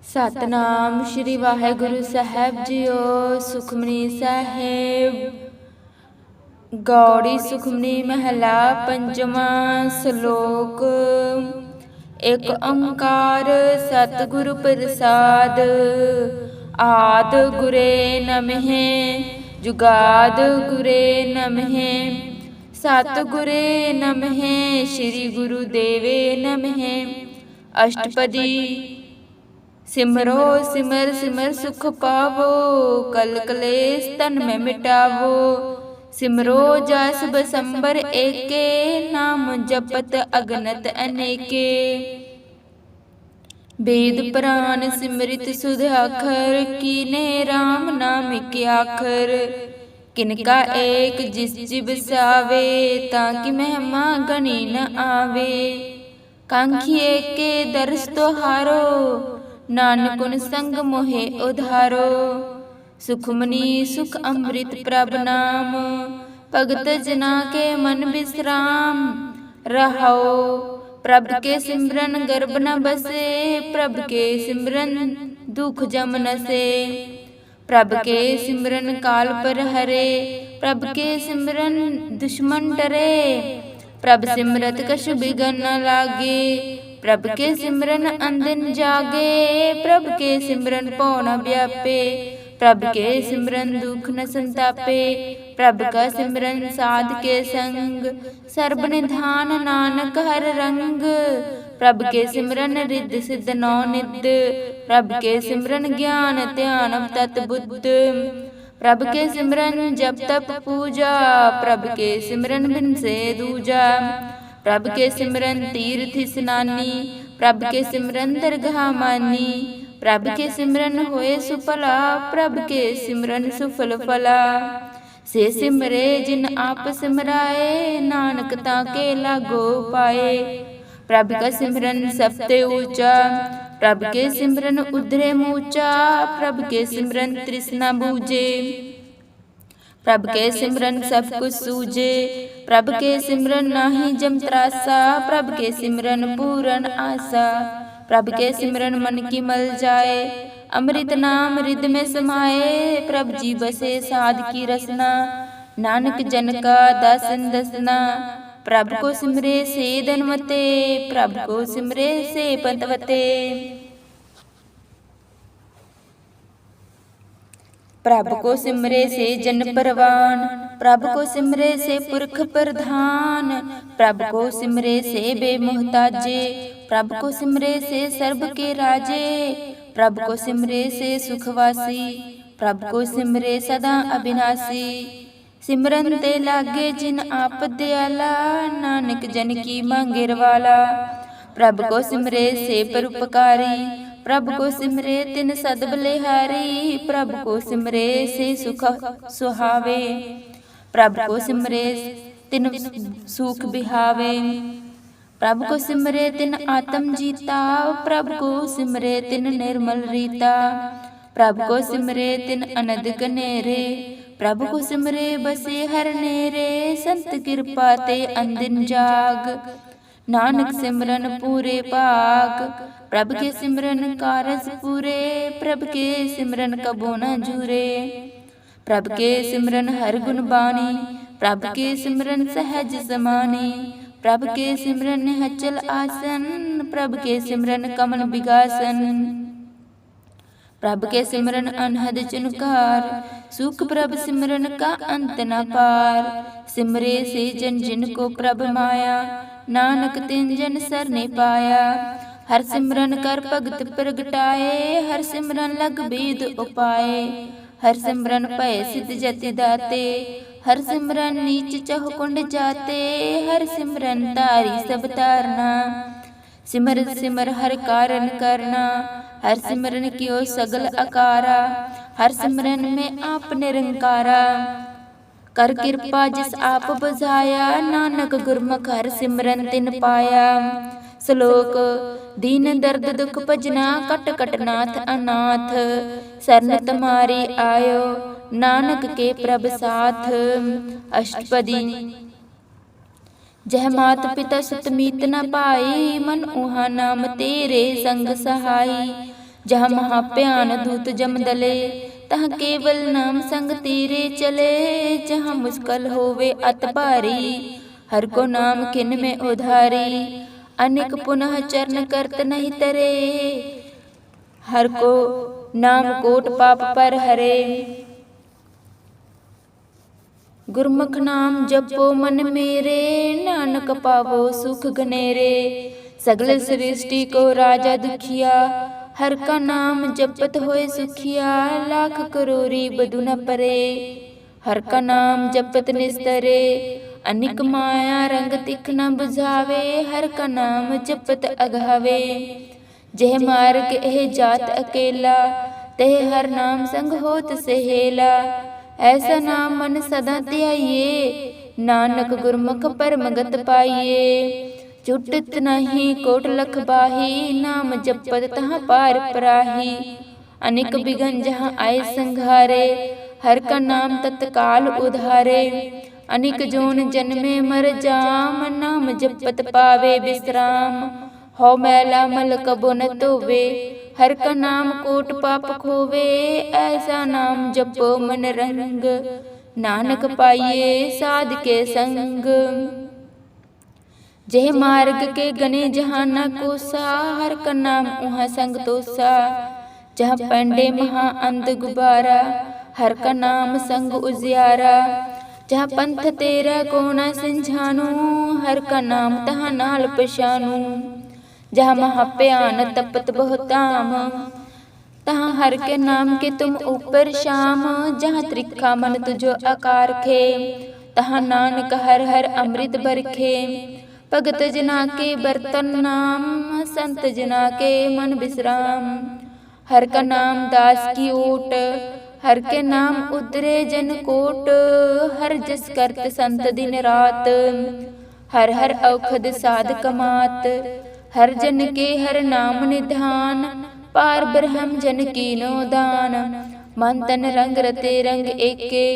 सतनाम श्री वाहेगुरु साहब जीओ। सुखमनी साहेब गौड़ी सुखमनी महला पंचवा श्लोक। एक ओंकार सतगुरु प्रसाद। आद गुरे नमः जुगाद गुरे नमः सतगुरे नमः श्री गुरुदेवे नमः। अष्टपदी सिमरो सिमर सिमर सुख पावो कल कलेस तन में मिटावो। सिमरो जस बसंबर एके नाम जपत अगनत अनेके। वेद पुराण सिमरित सुध अखर कीने राम नाम के आखर। किनका एक जिस जिब सावे ताकि महिमा गणी न आवे। कांखी एके दर्श तो हारो नानकुन संग मोहे उधारो। सुखमनी सुख अमृत प्रभ नाम भगत जना के मन विश्राम। रहो प्रभ के सिमरन गर्भ न बसे प्रभ के सिमरन दुख जम नसे। प्रभ के सिमरन काल पर हरे प्रभ के सिमरन दुश्मन डरे। प्रभ सिमरत कछु बिगन न लागे प्रभ के सिमरन अंदिन जागे। प्रभ के सिमरन पौ न व्यापे प्रभ के सिमरन दुख न संतापे। प्रभ का सिमरन साध के संग सर्ब निधान नानक हर रंग। प्रभ के सिमरन रिद्ध सिद्ध नौ निध प्रभ के सिमरन ज्ञान ध्यान तत् बुद्ध। प्रभ के सिमरन जप तप पूजा प्रभ के सिमरन बिन से दूजा। प्रभ के सिमरन तीर्थ स्नानी प्रभ के सिमरन दरगाह मानी। प्रभ के सिमरन होए सुफला प्रभ के सिमरन सुफल फला। से सिमरे जिन आप सिमराए नानक ताके लागो पाए। प्रभ का सिमरन सबते ऊंचा प्रभ के सिमरन उधरे मूचा। प्रभ के सिमरन तृष्णा बूझे प्रभ के सिमरन सब कुछ सूझे। प्रभ के सिमरन नाही जम त्रासा प्रभ के सिमरन पूरन आशा। प्रभ के सिमरन मन की मल जाए अमृत नाम हृदय में समाए। प्रभ जी बसे साध की रसना नानक जन का दासन दसना। प्रभ को सिमरे से धनवते प्रभ को सिमरे से पंतवते। प्रभ को सिमरे से जन परवान प्रभ को सिमरे से पुरख प्रधान। प्रभ को सिमरे से बेमोहताजे प्रभ को सिमरे से सर्ब के राजे। प्रभ को सिमरे से सुखवासी प्रभ को सिमरे सदा अविनाशी। सिमरन ते लागे जिन आप दयाला नानक जन की मांगे रवाला। प्रभ को सिमरे से परोपकारी प्रभ को सिमरे तिन सद बलिहारी। प्रभ को सिमरे से सुख सुहावे प्रभ को सिमरे तिन सुख बिहावे। प्रभ को सिमरे तिन आत्म जीता प्रभ को सिमरे तिन निर्मल रीता। प्रभ को सिमरे तिन अनद कनेरे प्रभ को सिमरे बसे हर नेरे। संत कृपा ते अंदिन जाग नानक सिमरन पूरे पाग। प्रभ के सिमरन कारज पूरे प्रभ के सिमरन कबो न झूरे। प्रभ के सिमरन हर गुण बाणी प्रभ के सिमरन सहज समानी। प्रभ के सिमरन हचल आसन प्रभ के सिमरन कमल विगासन। प्रभ के सिमरन अनहद चुनकार सुख प्रभ सिमरन का अंत न पार। सिमरे से जन जिन को प्रभ माया नानक तिन जन सरने पाया। हर सिमरन कर भगत प्रगटाए हर सिमरन लग वेद उपाय। हर सिमरन पय सिद्ध जति दाते हर सिमरन नीच चह कुंड जाते। हर सिमरन तारी सब तारना सिमर सिमर हर कारण करना। हर सिमरन कियो सगल अकारा हर सिमरन में आप निरंकारा। कर कृपा जिस आप बुझाया नानक गुरमुख हर सिमरन तिन पाया। श्लोक दीन दर्द दुख भजना कट कट नाथ अनाथ। शरण तुम्हारी आयो नानक के प्रभ साथ। अष्टपदी जह मात पिता सुत मीत न पाई मन उहा नाम तेरे संग सहाई। जहाँ महाभयान दूत जम दले, तहाँ केवल नाम संग तीरे चले। जहाँ मुश्किल होवे अत भारी, हर को नाम किन में उधारी। अनेक पुनः चरण करत नहीं तरे, हर को नाम कोट पाप पर हरे। गुरमुख नाम जपो मन मेरे, नानक पावो सुख घनेरे। सगल सृष्टि को राजा दुखिया, हर का नाम जपत होए सुखिया। लाख करोरी बधु न परे, हर का नाम जपत निस्तरे। अनिक माया रंग तिख न बुझावे, हर का नाम जपत अघावे। जेह मार्ग एह जात अकेला, तेह हर नाम संग होत सहेला। ऐसा नाम मन सदा ध्याइए, नानक गुरमुख परमगत पाइए। छूटत नहीं कोट लख बाही, नाम जपत तहाँ पार पराही। अनेक बिघन जहाँ आए संघारे, हर का नाम तत्काल उधारे। अनेक जोन जन्मे मर जाम, नाम जपत पावे विश्राम। हो मैला मल कबो न तोवे, हर का नाम कोट पाप खोवे। ऐसा नाम जपो मन रंग, नानक पाइये साध के संग। जेह मार्ग के गने जहाँ न कोसा, हर का नाम उहाँ संग तोसा। जहाँ पंडे महा अंध गुबारा, हर का नाम संग उजियारा। जहाँ पंथ तेरा को न सिंझानू, हर का नाम तहाँ नाल पशानू। जहाँ महाभयान तपत बहुताम, तहाँ हर के नाम के तुम ऊपर शाम। जहाँ त्रिखा मन तुझो आकार खे, तहाँ नानक हर हर अमृत बरखे। भगत जना के बर्तन नाम, संत जना के मन विश्राम। हर का नाम दास की ओट, हर के नाम उतरे जन कोट। हर जस करत संत दिन रात, हर हर औखद साध कमात। हर जन के हर नाम निधान, पार ब्रह्म जन कीनो दान। मन तन रंग रते रंग एके,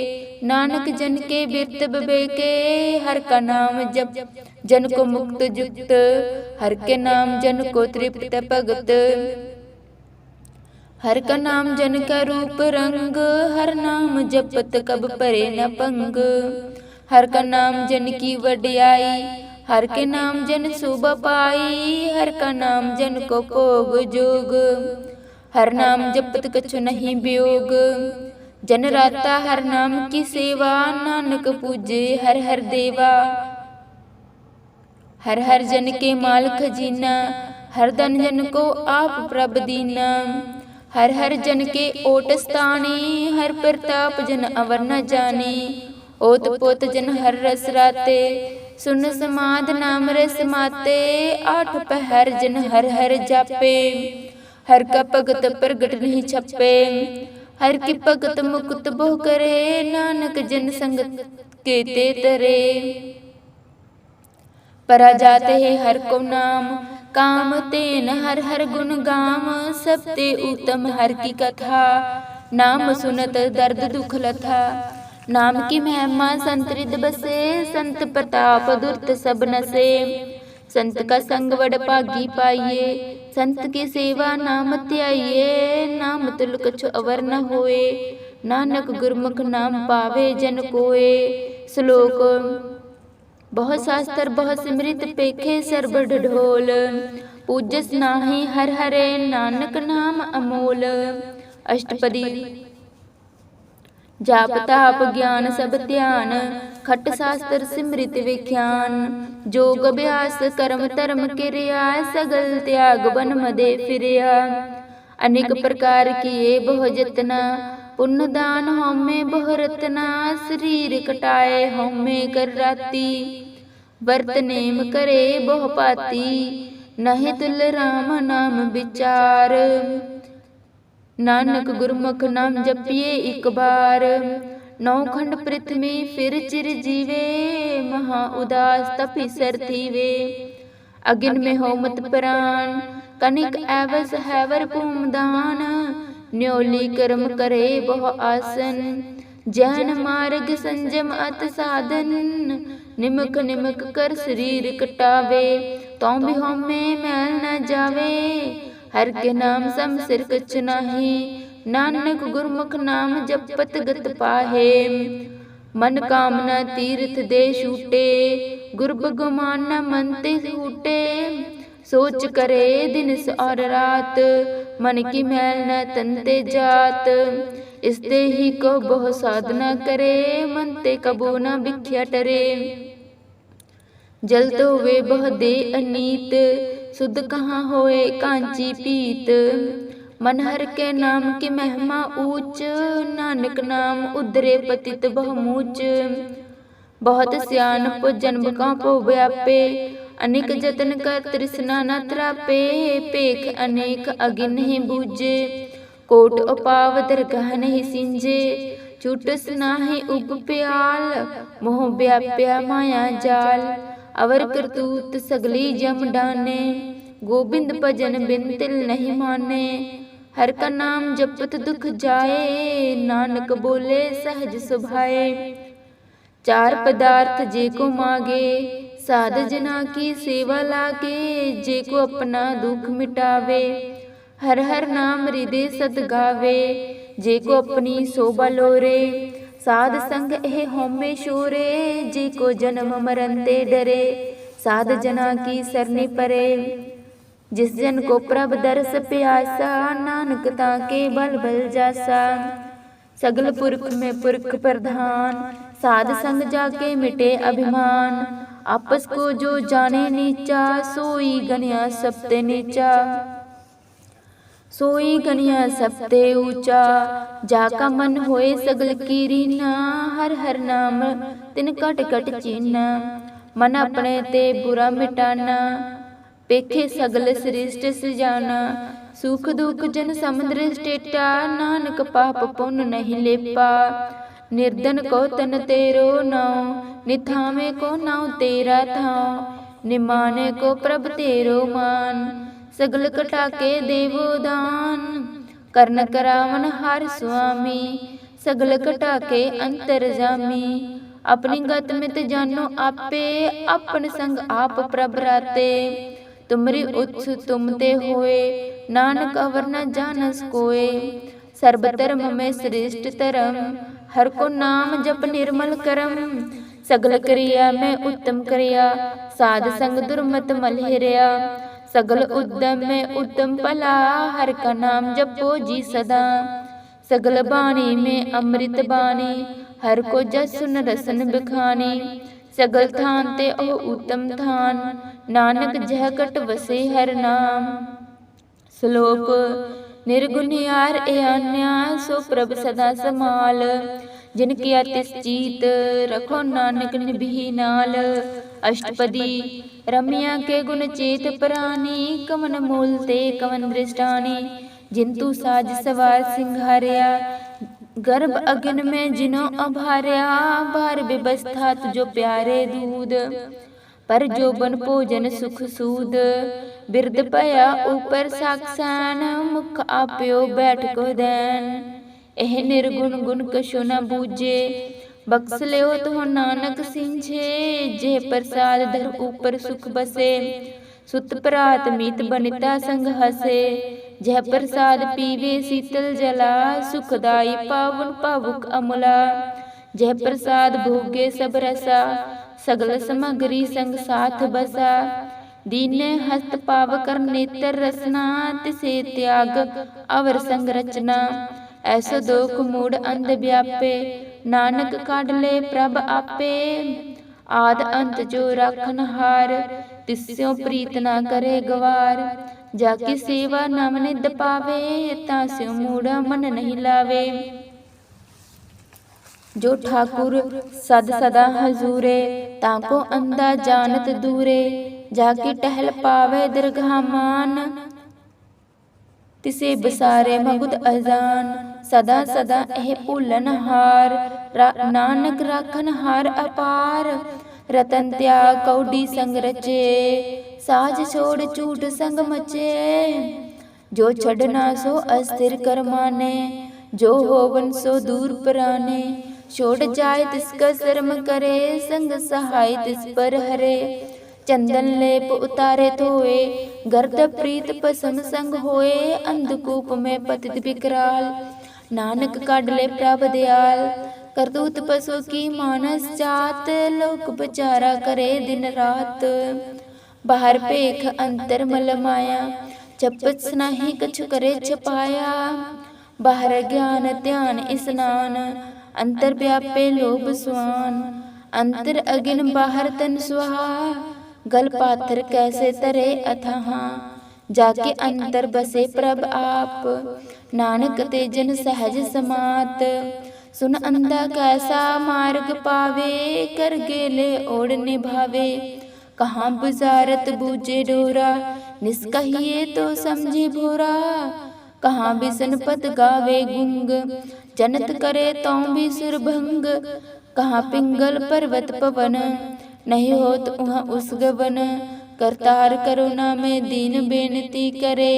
नानक जन के बिरत बिबेके। हर का नाम जप जन को मुक्त जुक्त, हर के नाम जन को तृप्त भगत। हर का नाम जन का रूप रंग, हर नाम जपत कब परे न पंग। हर का नाम जन की वडियाई, हर के नाम जन शोभा पाई। हर का नाम जन को भोग जोग, हर नाम जपत कछु नहीं वियोग। जन राता हर नाम की सेवा, नानक पूजे हर हर देवा। हर हर जन के माल खजीना, हर धन जन को आप प्रभ दीना। हर हर जन के ओट स्थाने, हर प्रताप जन अवर न जाने। ओत पोत जन हर रस राते, सुन समाध नाम रस माते। आठ पहर जन हर हर जापे, हर का भगत प्रगट नहीं छपे। हर की भगत मुकुत बहु करे, नानक जन संगत के ते तरे। परा जाते है हर को नाम, काम तेन हर हर गुण गाम। सबते उत्तम हर की कथा, नाम सुनत दर्द दुख लथा। नाम की महिमा संत हृदय बसे, संत प्रताप दुर्त सब नसे। संत का संग वड भागी पाइये, संत की सेवा नाम त्याइये। नाम तुल कछु अवर न होए, नानक गुरमुख नाम पावे जन कोए। श्लोक बहुत शास्त्र बहुत सिमृत पेखे सर्ब ढोल। पूजस नाहि हर हरे, नानक नाम अमोल। अष्टपदी जाप ताप ज्ञान सब ध्यान, खट शास्त्र सिमृत विख्यान। जोग अभ्यास कर्म धर्म किरिया, सगल त्याग बन मदे फिरिया। अनेक प्रकार किए बहु जतना, पुण्य दान होमे बहु रतना। शरीर कटाए होमे कर राती, वर्त नेम करे बहु पाती। नहे तुल राम नाम विचार, नानक गुरमुख नाम जपिए एक बार। नौ खंड पृथ्वी फिर चिर जीवे, महा उदास तपि सर थीवे। अगिन में हो मत प्राण, कनिक एवस हैवर पूमदान। न्योली कर्म करे बहु आसन, जैन मार्ग संजम अत साधन। निमक निमक कर शरीर कटावे, तो भी होमे मैल न जावे। हर के नाम सम सिर कछ नाहि, नानक गुरमुख नाम जपत गत पाहे। मन कामना तीर्थ दे छूटे, गुर भगवान न मन ते छूटे। सोच करे दिन और रात, मन की मैल न तन ते जात। इसते ही को बहु साधना करे, मन ते कबो न भिख्या टरे। जल तो वे बह दे अनीत, सुध कहाँ होए कांची पीत। मन हर के नाम की महिमा ऊंच, नानक नाम उधरे पतित बहुमूच। बहुत सियानप जन्म का पो व्यापे, अनेक जतन कर तृष्णा न त्रापे। पेख अनेक अगिन ही बूझे, कोट उपाव दरगाह नहीं सिंजे। छूटस नाहि उग प्याल, मोह व्याप्या माया जाल। अवर करतूत सगली जम डाने, गोबिंद भजन बिन तिल नहीं माने। हर का नाम जपत दुख जाए, नानक बोले सहज सुभाए। चार पदार्थ जे को मागे, साध जना की सेवा लागे। जे को अपना दुख मिटावे, हर हर नाम हृदय सद गावे। जे को अपनी शोभा लोरे, साध संग एह होमे शोरे। जे को जन्म मरण ते डरे, साध जना की सरनी परे। जिस जन को प्रभ दरस प्यासा, नानक ताके बल बल जासा। सगल पुरख में पुरख प्रधान, साध संग जाके मिटे अभिमान। आपस को जो जाने नीचा, सोई गनिया सबते नीचा। सोई गनिया सबते ऊंचा, जाका मन होए सगल की रीना। हर हर नाम तिन कट कट चीना, मन अपने ते बुरा मिटाना। पेखे सगल सृष्ट सजाना, सुख दुख जन समुद्र स्टेटा। नानक पाप पुण्य नहीं लेपा, निर्धन को तन तेरो नाउ। निथावे को नाउ तेरा थाव, निमाने को प्रभ तेरो मान। सगल कटाके देवो दान, कर्ण करावन हार स्वामी। सगल कटाके अंतरजामी, अपनी गत मित जानो आपे। अपन संग आप प्रभ राते, तुमरी उत्स तुम ते होए। नानक अवर न जानस कोय, सर्ब धर्म में श्रेष्ठ धर्म। हर को नाम जप निर्मल करम, सगल क्रिया में उत्तम क्रिया। साध संग दुर्मत मलहेरिया, सगल उद्यम में उत्तम भला। हर का नाम जपो जी सदा, सगल बाणी में अमृत बाणी। हर को जस सुन रसन बिखानी, सगल थान ते ओ उत्तम थान। नानक जह कट वसे हर नाम। श्लोक निर्गुण यार एन्या, सो प्रभ सदा समाल। जिन किया तिस चीत, रखो नानक निभि नाल। अष्टपदी रमिया के गुण चेत प्राणी, कवन मूल ते कवन दृष्टानी। जिंतु साज सवार सिंघारिया, गर्भ अग्न में जिनो अभार्या। भार व्यवस्था तुझो प्यारे दूध, पर जो बन भोजन सुख सूद। बिरद पया ऊपर साक्षान, मुख आप्यो बैठ को दैन। एह निर्गुण गुण कछु न बूझे, बख्स ले तो नानक सिंझे। जे प्रसाद धर ऊपर सुख बसे, सुत प्रात मीत बनिता संग हसे। जह प्रसाद पीवे शीतल जला, सुखदाई पावन पावुक अमुला। जह प्रसाद भोगे सब रसा, सगल सामग्री संग साथ बसा। दीने हस्त पाव कर नेत्र रसना, तिसे त्याग अवर संग रचना। ऐसो दोख मूड अंध व्यापे, नानक काढ़ ले प्रभ आपे। आद अंत जो राखन हार, तिस्यों प्रीत ना करे गवार। जाकी सेवा नाम निद पावे, तास्यों मूढ़ा मन नहीं लावे। जो ठाकुर सद सदा हजूरे, ताको अंधा जानत दूरे। जाकी टहल पावे दरगाह मान, तिसे बसारे मगुद अजान। सदा सदा एह भूलन हार, नानक राखन हार अपार। रतन त्याग कौडी संग रचे, साज छोड़ चूट संग मचे। जो छड़ना सो अस्थिर कर माने, जो होवन सो दूर पराने। छोड़ जाए तिसका शर्म करे, संग सहाय तिस पर हरे। चंदन लेप उतारे धोए, गर्द प्रीत पसम संग होए, अंधकूप में पतित विकराल। नानक काढ़ ले प्रभ दयाल, करतूत पशु की मानस जात, लोक बेचारा करे दिन रात। बाहर पेख अंतर मल माया, चपत नाही कछु करे छपाया। बाहर ज्ञान ध्यान स्नान, अंतर व्यापे लोभ स्वान। अंतर अगिन बाहर तन सुहा, गल पाथर कैसे तरे अथाहा। जाके अंतर बसे प्रभ आप, नानक ते जन सहज समात। सुन अंधा कैसा मार्ग पावे, कर गेले ओढ़ निभावे। कहाँ बुझारत बूझे डोरा, निष्कहिए तो समझे भोरा। कहाँ बिसन पद गावे गुंग, जनत करे तो भी सुरभंग। कहाँ पिंगल पर्वत पवन, नहीं होत उहाँ उस गवन। करतार करुणा में दीन बेनती करे,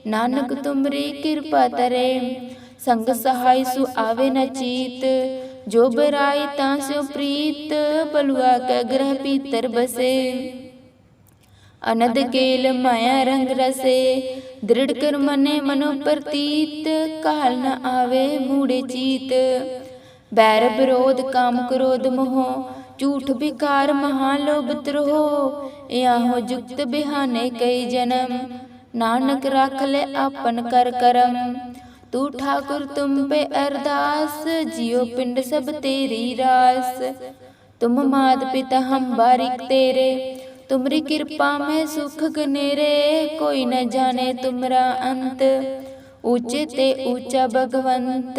नानक तुमरी कृपा तरे। संग सहाय सु आवे न चीत, जो बराई तांस्यो प्रीत। बलुआ का ग्रह पीतर बसे, अनद केल माया रंग रसे। दृढ़ कर मने मनो प्रतीत, काल न आवे मूढ़े चीत। बैर विरोध काम क्रोध मोह, झूठ विकार महालोभ द्रोह। याहो जुक्त बिहाने कई जन्म, नानक राख ले आपन कर करम। तू ठाकुर तुम पे अरदास, जियो पिंड सब तेरी रास। तुम मात पिता हम बारिक तेरे, तुमरी कृपा में सुख गनेरे। कोई न जाने तुमरा अंत, ऊंचे ते ऊंचा भगवंत।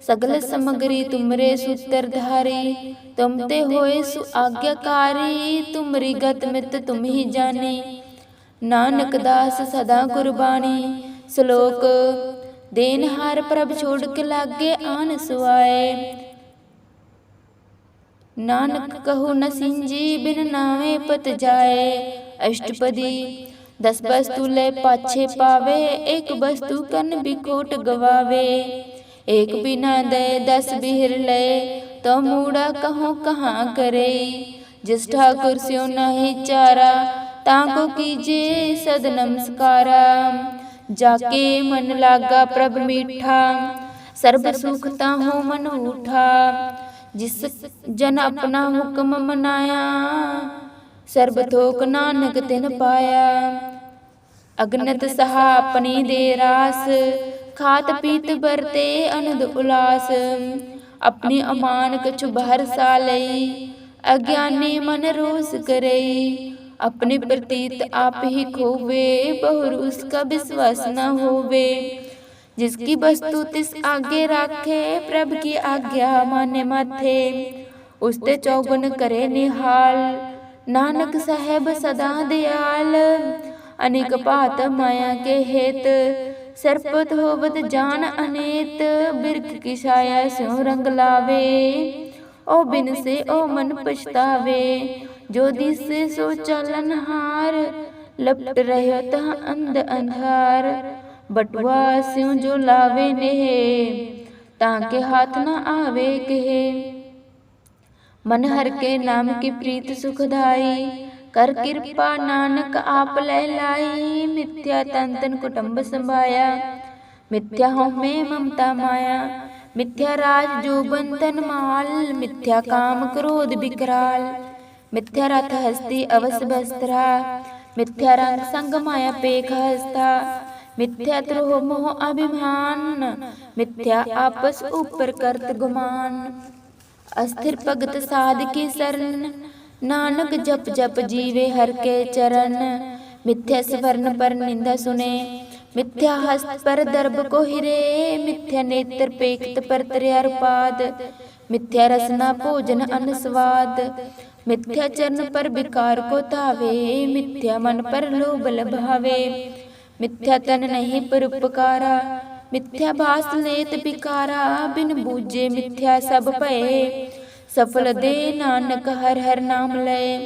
सगल समग्री तुमरे सूत्रधारी, तुम ते होए सु आज्ञाकारी। तुमरी गत मित तुम ही जाने, नानक दास सदा कुर्बानी। श्लोक देनहार प्रभ छोड़ के लागे आन सुआए। नानक कहु न सिंजी, बिन नावे पत जाए। अष्टपदी 10 वस्तु ले पाछे पावे, एक वस्तु कन बिखोट गवावे। एक बिना दे 10 बिहर ले, तो मूड़ा कहो कहाँ करे। जिस ठाकुर स्यो नाही चारा, ताको कीजे सद नमस्कारा। जाके मन लागा प्रभ मीठा, सर्ब सुखता हो मन उठा। जिस जन अपना हुक्म मनाया, सर्ब थोक नानक तिन पाया। अगनत सहा अपनी दे रास, खात पीत बरते अनंद उलास। अपनी अमान कछु बाहर सालई, अज्ञानी मन रोष करई। अपने प्रतीत आप ही खोवे, बहुर उसका विश्वास न होवे। जिसकी वस्तु तिस आगे राखे, प्रभ की आज्ञा माने माथे। उसते चौगुन करे निहाल, नानक साहेब सदा दयाल। अनेक पात माया के हेत, सरपत होवत जान अनेत। बिरख की छाया स्यों रंग लावे, ओ बिन से ओ मन पछतावे। जो दिसे सो चालन हार, लपट रहो तह अंध अंधार। बटुआ स्यों जो लावे नेहे, ताके हाथ न आवे कहे। मन हर के नाम की प्रीत सुखदाई, कर कृपा नानक आप ले लाई। मिथ्या तन तन कुटुंब संभाया, मिथ्या हो में ममता माया। मिथ्या राज जो बंधन माल, मिथ्या काम क्रोध विकराल। मिथ्या रथ हस्ती अवश्य बस्त्रा, मिथ्या रंग संग माया पेख हस्ता। मिथ्या द्रोह मोह अभिमान, मिथ्या आपस ऊपर करत गुमान। अस्थिर भगत साध की शरण, नानक जप जप जीवे हर के चरण। मिथ्या स्वर्ण पर निंदा सुने, मिथ्या हस्त पर दर्भ को हिरे। मिथ्या नेत्र पेखत पर त्रियार पाद, मिथ्या रसना भोजन अन स्वाद। मिथ्या चरण पर विकार को तावे, मिथ्या मन पर लोभ लभावे। मिथ्या तन नहीं पर उपकारा, मिथ्या भास लेत बिकारा। बिन बूझे मिथ्या सब भये, सफल दे नानक हर हर नाम लय।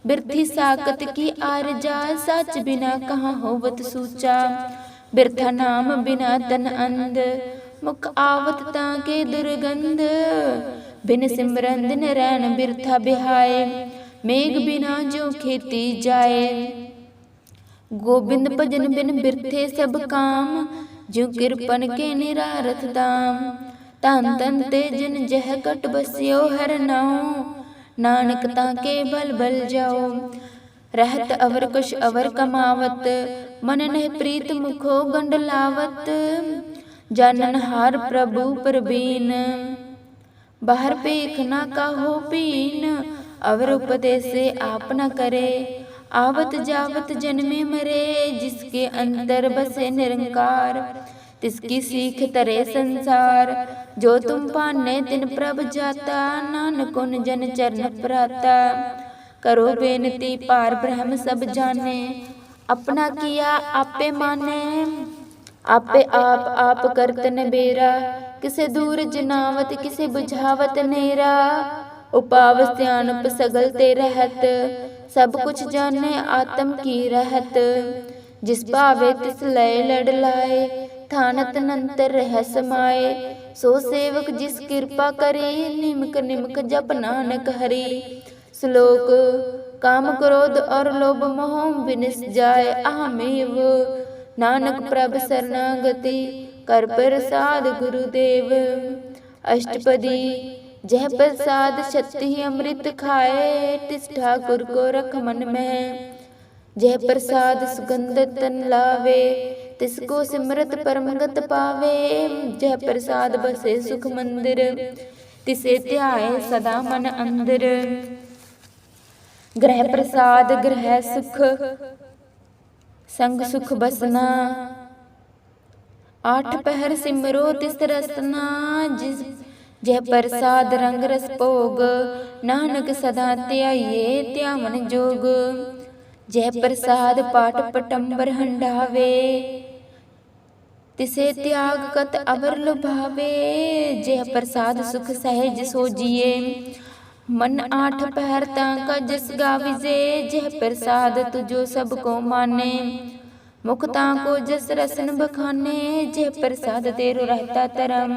बिरथी साकत की आरजा, सच बिना कहाँ होवत सूचा। बिरथा नाम बिना तन अंध, मुख आवत ताके दुर्गंध। बिन सिमरन दिन रैन बिरथा बिहाए, मेघ बिना जो खेती जाए। गोबिंद भजन बिन बिरथे सब काम, जो कृपन के निरारथ दाम। धन धन ते जिन जह कट बस्यो हर नाउ, नानक ताके बल बल जाओ। रहत अवर कुश अवर कमावत, मन नह प्रीत मुखो गंड लावत। जानन हार प्रभु प्रवीण, बाहर पेख ना काहो पीन। अवर उपदेसे आप न करे, आवत जावत जन्मे मरे। जिसके अंतर बसे निरंकार, तिसकी सीख तरे संसार। जो तुम पाने तिन प्रभ जाता, नानक उन जन चरण प्राता। करो बेनती पार ब्रह्म सब जाने, अपना किया आपे माने। आपे आप करत नबेरा, किसे दूर जनावत किसे बुझावत नेरा। उपावस ध्यान सगल ते रहत, सब कुछ जाने आत्म की रहत। जिस भावे तिस लय लड़ लाए, थानत नंतर रह समाए। सो सेवक जिस कृपा करे, निमक निमक जप नानक हरि। श्लोक काम क्रोध और लोभ मोह बिनिस जाए अहमेव। नानक प्रभ शरणागति, कर प्रसाद गुरुदेव। अष्टपदी जह प्रसाद छत्ती अमृत खाए, तिस ठाकुर को रख मन में। जह प्रसाद सुगंध तन लावे, तिसको सिमरत परमगत पावे। जह प्रसाद बसे सुख मंदिर, तिसे ध्याए सदा मन अंदर। ग्रह प्रसाद ग्रह सुख, संग सुख बसना। आठ पहर सिमरो तिस रसना, जिस जह प्रसाद रंग रस भोग। नानक सदा ध्याइए ध्यावन जोग। जह प्रसाद पाठ पटंबर हंडावे, तिसे त्याग कत अवर लुभावे। जह प्रसाद सुख सहज सोजिए, मन आठ पहर ताका जस गाविजे। जह प्रसाद तुझो सबको माने, मुख ताको जस रसन बखाने। जह प्रसाद तेरो रहता तरम,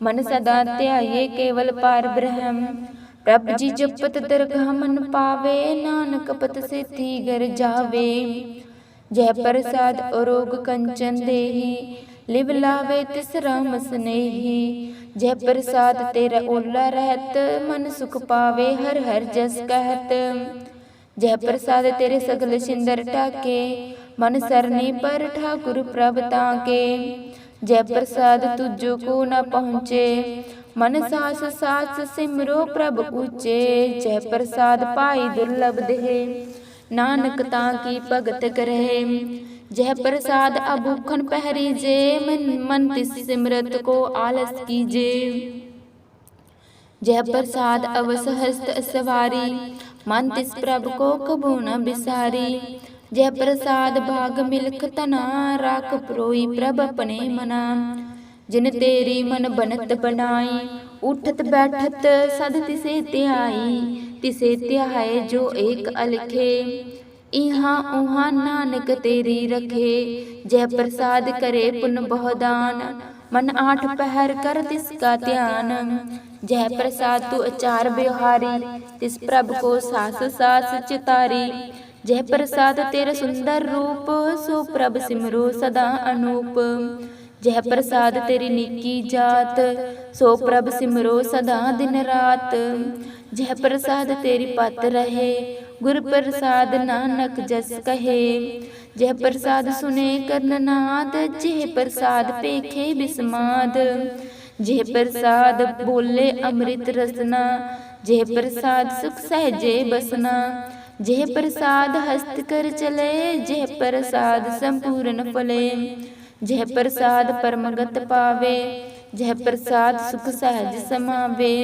मन सदा ध्याये केवल पार ब्रह्म। प्रभ जी जपत दरगाह मन पावे, नानक पत सिद्धि घर जावे। जह प्रसाद अरोग कंचन देही, लिव लावे तिस राम स्नेही। जह प्रसाद तेरा ओला रहत, मन सुख पावे हर हर जस कहत। जह प्रसाद तेरे सगल सिंदर टाके, मन सरनी पर ठाकुर प्रभ ताके। जय प्रसाद तुझो को न पहुँचे, मन सास सास सिमरो प्रभ ऊचे। जय प्रसाद पाई दुर्लभ देहे, नानक ताकी भगत करहे। जय प्रसाद अभूखन पहरीजे, मन तिस सिमरत को आलस कीजे। जय प्रसाद अवस हस्त सवारी, मन तिस प्रभ को कबू न बिसारी। जय प्रसाद भाग मिलख तना, राख प्रोई प्रभ अपने मना। जिन तेरी मन बनत बनाई, उठत बैठत सद तिसे ध्याई। तिसे ध्याए जो एक अलखे, इहाँ उहाँ नानक तेरी रखे। जय प्रसाद करे पुन बहुदान, मन आठ पहर कर तिसका ध्यान। जय प्रसाद तू अचार व्यवहारी, तिस प्रभ को सास सास चितारी। जय प्रसाद तेरा सुंदर रूप, सो प्रभ सिमरो सदा अनूप। जय प्रसाद तेरी निकी जात, सो प्रभ सिमरो सदा दिन रात। जय प्रसाद तेरी पत रहे, गुर प्रसाद नानक जस कहे। जय प्रसाद सुने करननाद, जय प्रसाद पेखे बिस्माद। जय प्रसाद बोले अमृत रसना, जय प्रसाद सुख सहजे बसना। जय प्रसाद हस्त कर चले, जय प्रसाद संपूर्ण फले। जय प्रसाद परमगत पावे, जय प्रसाद सुख सहज समावे।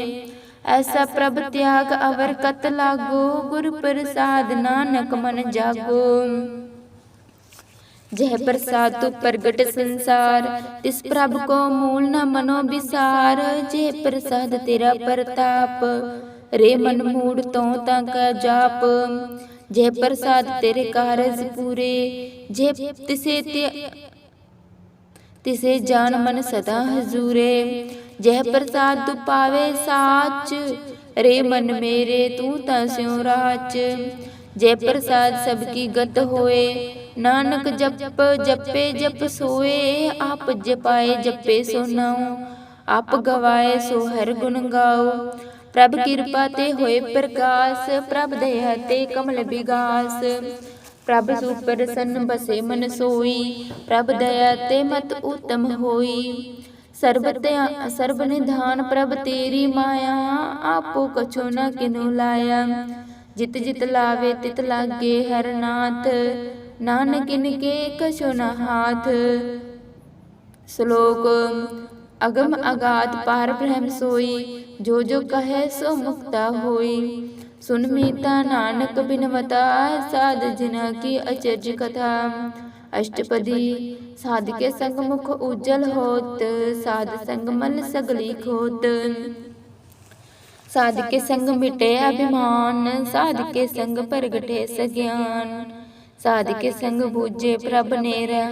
ऐसा प्रभ त्याग अवर कत लागो, गुर प्रसाद नानक मन जागो। जय प्रसाद तू प्रगट संसार, तिस प्रभ को मूल न मनो विसार। जय प्रसाद तेरा प्रताप, रे मन मूड तो ताका जाप। जय प्रसाद तेरे कारज पूरे, जय तिसे जान मन सदा हजूरे। जह प्रसाद तू पावे साच, रे मन मेरे तू ता स्यों राच। जय प्रसाद सबकी गत होए, नानक जप जपे जप सोए। आप जपाए जपे सो नाऊ, आप गवाए सो हर गुण गाओ। प्रभ किरपा ते होए प्रकाश, प्रभ दया ते कमल विगास। प्रभ सुप्रसन्न बसे मन सोई, प्रभ दया ते मत उत्तम होई। सर्ब निधान प्रभ तेरी माया, आपो कछो न किनु लाया। जित जित लावे तित लागे हर नाथ, नानक इनके कछो न हाथ। श्लोक अगम अगाध पार ब्रह्म सोई, जो जो कहे सो मुक्ता होई। सुन मीता नानक बिनवता, साध जना की अचरज कथा। अष्टपदी साध के संग मुख उज्जल होत, साध संग मल सगली खोत। साध के संग मिटे अभिमान, साध के संग प्रगटे सज्ञान। साध के संग बूझे प्रभ नेरा,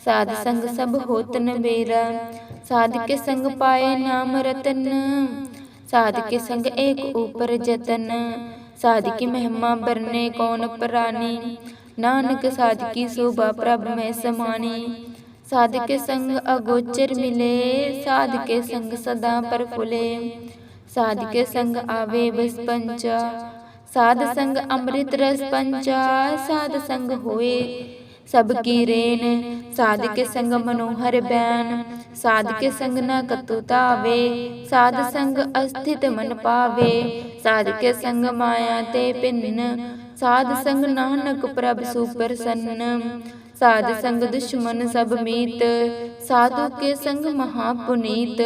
साध संग सब होत नबेरा। साध के संग पाए नाम रतन, साध के संग एक ऊपर जतन। साध की महिमा बरने कौन प्राणी, नानक साध की शोभा प्रभ में समानी। साध के संग अगोचर मिले, साध के संग सदा प्रफुले। साध के संग आवे बस पंचा, साध संग अमृत रस पंचा। साध संग होए सबकी रेन, साध के संग मनोहर बैन। साध के संग न कतु तावे, साध संग अस्थित मन पावे। साध के संग माया ते पिन्न, साध संग नानक प्रभ सुप्रसन्न। साध संग दुश्मन सब मीत, साधु के संग महापुनीत।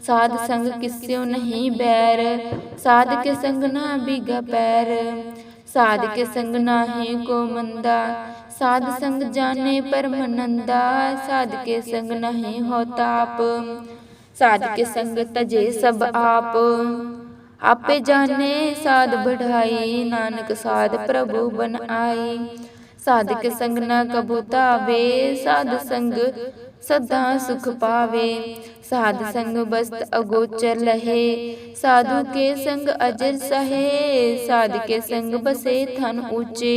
साध संग किस्यो नहीं बैर, साध के संग ना बिगा पैर। साध के संग नाहि को मंदा, साध संग जाने परमनंदा। साध के संग नहीं हो ताप, साध के संग तजे सब आप। आपे जाने साध बढ़ाई, नानक साध प्रभु बन आई। साध के संग न कबू तावे, साध संग सदा सुख पावे। साध संग बस्त अगोचर लहे, साधु के संग अजर सहे। साध के संग बसे थन ऊंचे,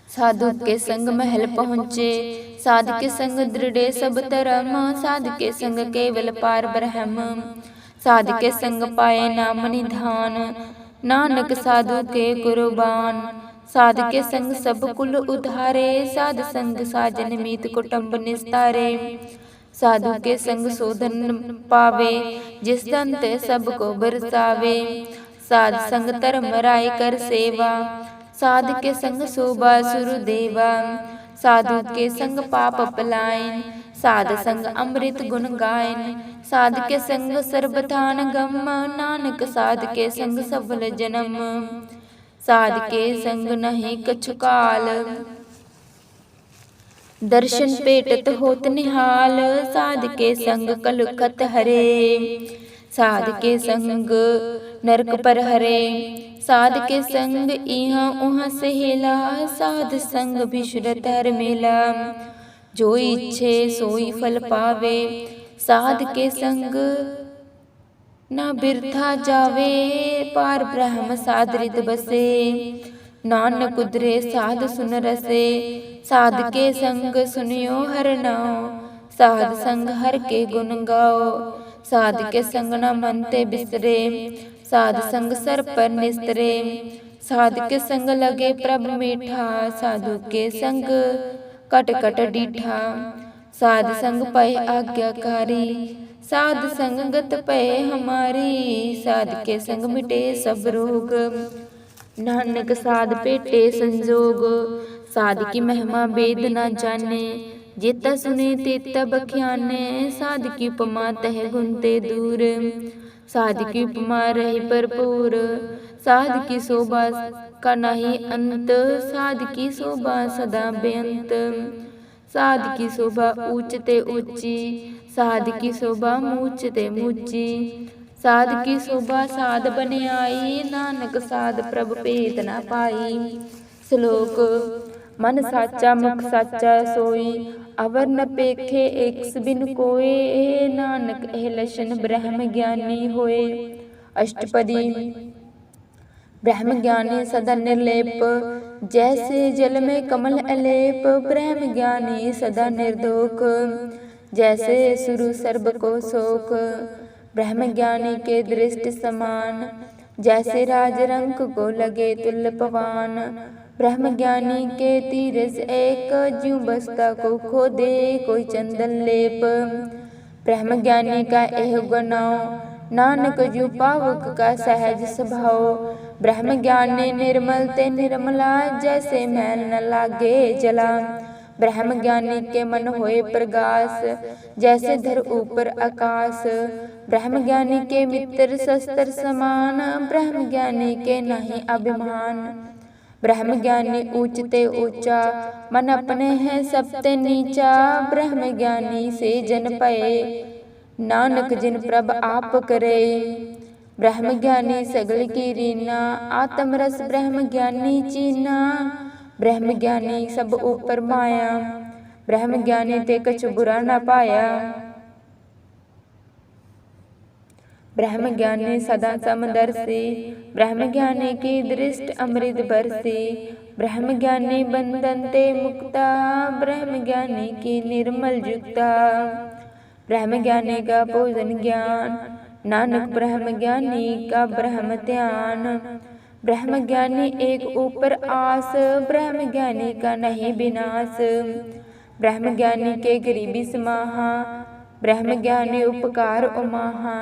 साधु के संग महल पहुँचे। साध के संग दृढ़े सब धर्म, साध के संग केवल पार ब्रह्म। साध के संग पाए नाम निधान, नानक साधु के कुर्बान। साध के संग सब कुल उधारे, साध संग साजन मीत कुटुंब निस्तारे। साधु के संग शोधन पावे, जिस दंत सबको बरसावे। साध संग धर्म राय कर सेवा, साध के संग शोभा सुरदेवा। साधु के संग पाप पलायन, साध संग अमृत गुण गायन। साध के संग सर्वथान गम, नानक साध के संग सफल जन्म। साध के संग नहीं कछु काल, दर्शन पेटत होत निहाल। साध के संग कलुखत हरे, साध के संग नरक पर हरे। साध के संग इहाँ उहाँ सहेला, साध संग विश्रुत हर मेला। जो इच्छे सोई फल पावे, साध के संग न बिरथा जावे। पार ब्रह्म साध रित बसे, नानक उदरे साध सुन रसे। साध के संग सुनियो हर नाम, साध संग हर के गुण गाओ। साध के संग न मन ते बिसरे, साध संग सर पर निस्तरे। साध के संग लगे प्रभ मीठा, साधु के संग कट कट डीठा। साध संग पय आज्ञाकारी, साध संग गत पय हमारी। साध के संग मिटे सब रोग, नानक साध पेटे संजोग। साध की महिमा वेद न जाने, जेता सुने तेता बख्याने। साध की उपमा तह गुण ते दूर, साध की उपमा रही भरपूर। साध की शोभा का नहीं अंत, साध की शोभा सदा बेअंत। साध की शोभा ऊंच ते ऊंची, साध की शोभा मूंच ते मूंची। साध की शोभा साध बने आई, नानक साध प्रभ भेद न पाई। श्लोक मन साचा मुख साचा सोई, अवर न पेखे एक बिन कोय, नानक एह लशन ब्रह्म ज्ञानी होए। अष्टपदी। ब्रह्म ज्ञानी सदा निर्लेप, जैसे जल में कमल अलेप। ब्रह्म ज्ञानी सदा निर्दोख, जैसे सुरु सर्ब को शोक। ब्रह्म ज्ञानी के दृष्टि समान, जैसे राजरंक को लगे तुल्य पवान। ब्रह्म ज्ञानी के तीरस एक, ज्यों बसता को खोदे कोई चंदन लेप। ब्रह्म ज्ञानी का एह गुनाओ, नानक ज्यों पावक का सहज स्वभाव। ब्रह्म ज्ञानी निर्मल ते निर्मला, जैसे मैल न लागे जला। ब्रह्म ज्ञानी के मन होए प्रगास, जैसे धर ऊपर आकाश। ब्रह्म ज्ञानी के मित्र शस्त्र समान, ब्रह्म ज्ञानी के नहीं अभिमान। ब्रह्म ज्ञानी ऊंचते ऊंचा, मन अपने है सबते नीचा। ब्रह्म ज्ञानी से जन पए, नानक जिन प्रभ आप करे। ब्रह्म ज्ञानी सगल की रीना, आत्मरस ब्रह्म ज्ञानी चीना। ब्रह्म ज्ञानी सब ऊपर माया, ब्रह्म ज्ञानी ते कछु बुरा न पाया। ब्रह्म ज्ञानी सदा समदर्शी, ब्रह्म ज्ञानी की दृष्टि अमृत बरसी। ब्रह्म ज्ञानी बंधन ते मुक्ता, ब्रह्म ज्ञानी की निर्मल जुक्ता। ब्रह्म ज्ञानी का पूजन ज्ञान, नानक ब्रह्म ज्ञानी का ब्रह्म ध्यान। ब्रह्म ज्ञानी एक ऊपर आस, ब्रह्म ज्ञानी का नहीं विनाश। ब्रह्म ज्ञानी के गरीबी समाहा, ब्रह्म ज्ञानी उपकार उमाहा।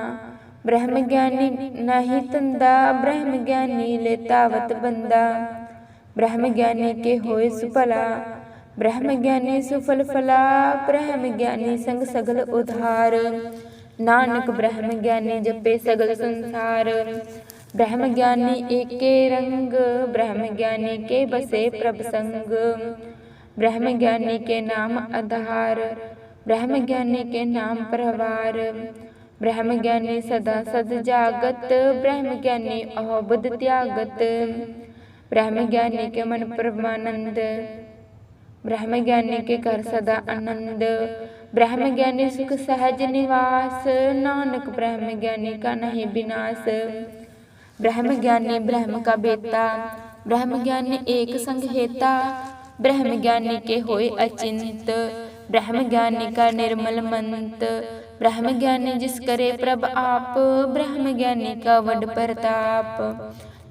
ब्रह्म ज्ञानी नहीं तंदा, ब्रह्म ज्ञानी लेतावत बंदा। ब्रह्म ज्ञानी के होए सुफला, ब्रह्म ज्ञानी सुफल फला। ब्रह्म ज्ञानी संग सगल उधार, नानक ब्रह्म ज्ञानी जपे सगल संसार। ब्रह्म ज्ञानी एके रंग, ब्रह्म ज्ञानी के बसे प्रभ संग। ब्रह्म ज्ञानी के नाम आधार, ब्रह्म ज्ञानी के नाम प्रवार। ब्रह्म ज्ञानी सदा सद जागत, ब्रह्म ज्ञानी अहो बुध त्यागत। ब्रह्म ज्ञानी के मन परमानंद, ब्रह्म ज्ञानी के कर सदा आनंद। ब्रह्म ज्ञानी सुख सहज निवास, नानक ब्रह्म ज्ञानी का नहीं विनाश। ब्रह्म ज्ञानी ब्रह्म का बेटा, ब्रह्म ज्ञानी एक संग हेता। ब्रह्म ज्ञानी के होए अचिंत, ब्रह्म ज्ञानी का निर्मल मंत। ब्रह्म ज्ञानी जिस करे प्रभ आप, ब्रह्म ज्ञानी का वड प्रताप।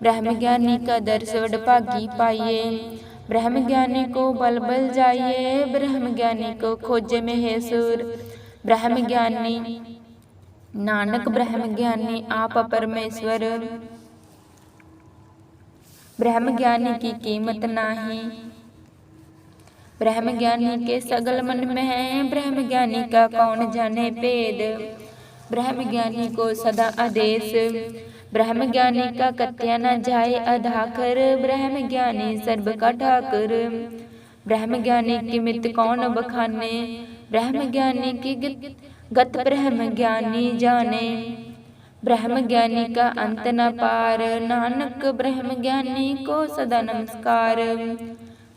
ब्रह्म ज्ञानी का दर्श वड भागी पाइये, ब्रह्म ज्ञानी को बल बल जाइए। ब्रह्म ज्ञानी को खोजे में है सुर, ब्रह्म ज्ञानी नानक ब्रह्म ज्ञानी आप परमेश्वर। ब्रह्म ज्ञानी की कीमत नाही, ब्रह्म ज्ञानी के सगल मन में है। ब्रह्म ज्ञानी का कौन जाने भेद, ब्रह्म ज्ञानी को सदा आदेश। ब्रह्म ज्ञानी का कत्या न जाए अधाकर, ब्रह्म ज्ञानी सर्व का ठाकर। ब्रह्म ज्ञानी की मित कौन बखाने, ब्रह्म ज्ञानी की गत ब्रह्म ज्ञानी जाने। ब्रह्म ज्ञानी का अंत न पार, नानक ब्रह्म ज्ञानी को सदा नमस्कार।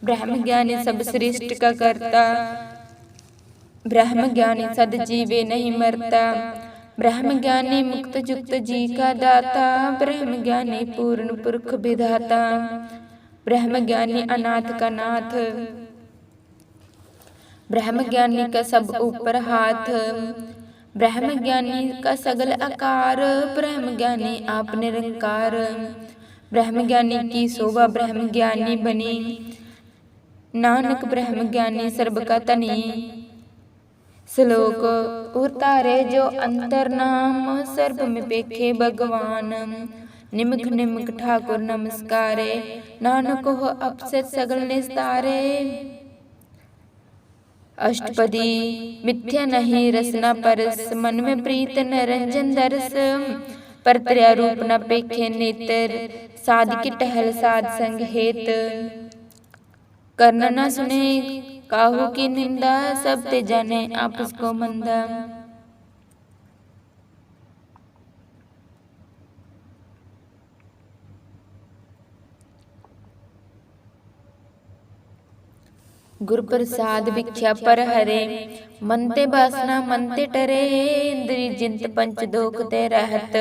ब्रह्म ज्ञानी सब सृष्टि का करता, ब्रह्म ज्ञानी सद जीवे नहीं मरता। ब्रह्म ज्ञानी मुक्त जुक्त जी का दाता, ब्रह्म ज्ञानी पूर्ण पुरख विधाता। ब्रह्म ज्ञानी अनाथ का नाथ, ब्रह्म ज्ञानी का सब ऊपर हाथ। ब्रह्म ज्ञानी का सगल आकार, ब्रह्म ज्ञानी आप निरंकार। ब्रह्म ज्ञानी की शोभा ब्रह्म ज्ञानी बनी, नानक ब्रह्म ज्ञानी सर्व का तनी। श्लोक उतारे जो अंतर नाम, सर्व में पेखे भगवान। निमक निमक ठाकुर नमस्कारे, नानक हो अपसत सगल निस्तारे। अष्टपदी मिथ्या नहीं रसना परस, मन में प्रीत निरंजन दरस। परत्रया रूप न पेखे नेत्र, साध की टहल साध संग हेत। कर्ण न सुने काहू की निंदा, सब ते जाने आपस को मंदा। गुर प्रसाद भिख्या पर हरे, मन ते बासना मन ते टरे, इंद्री जिंत पंच दोख ते रहत,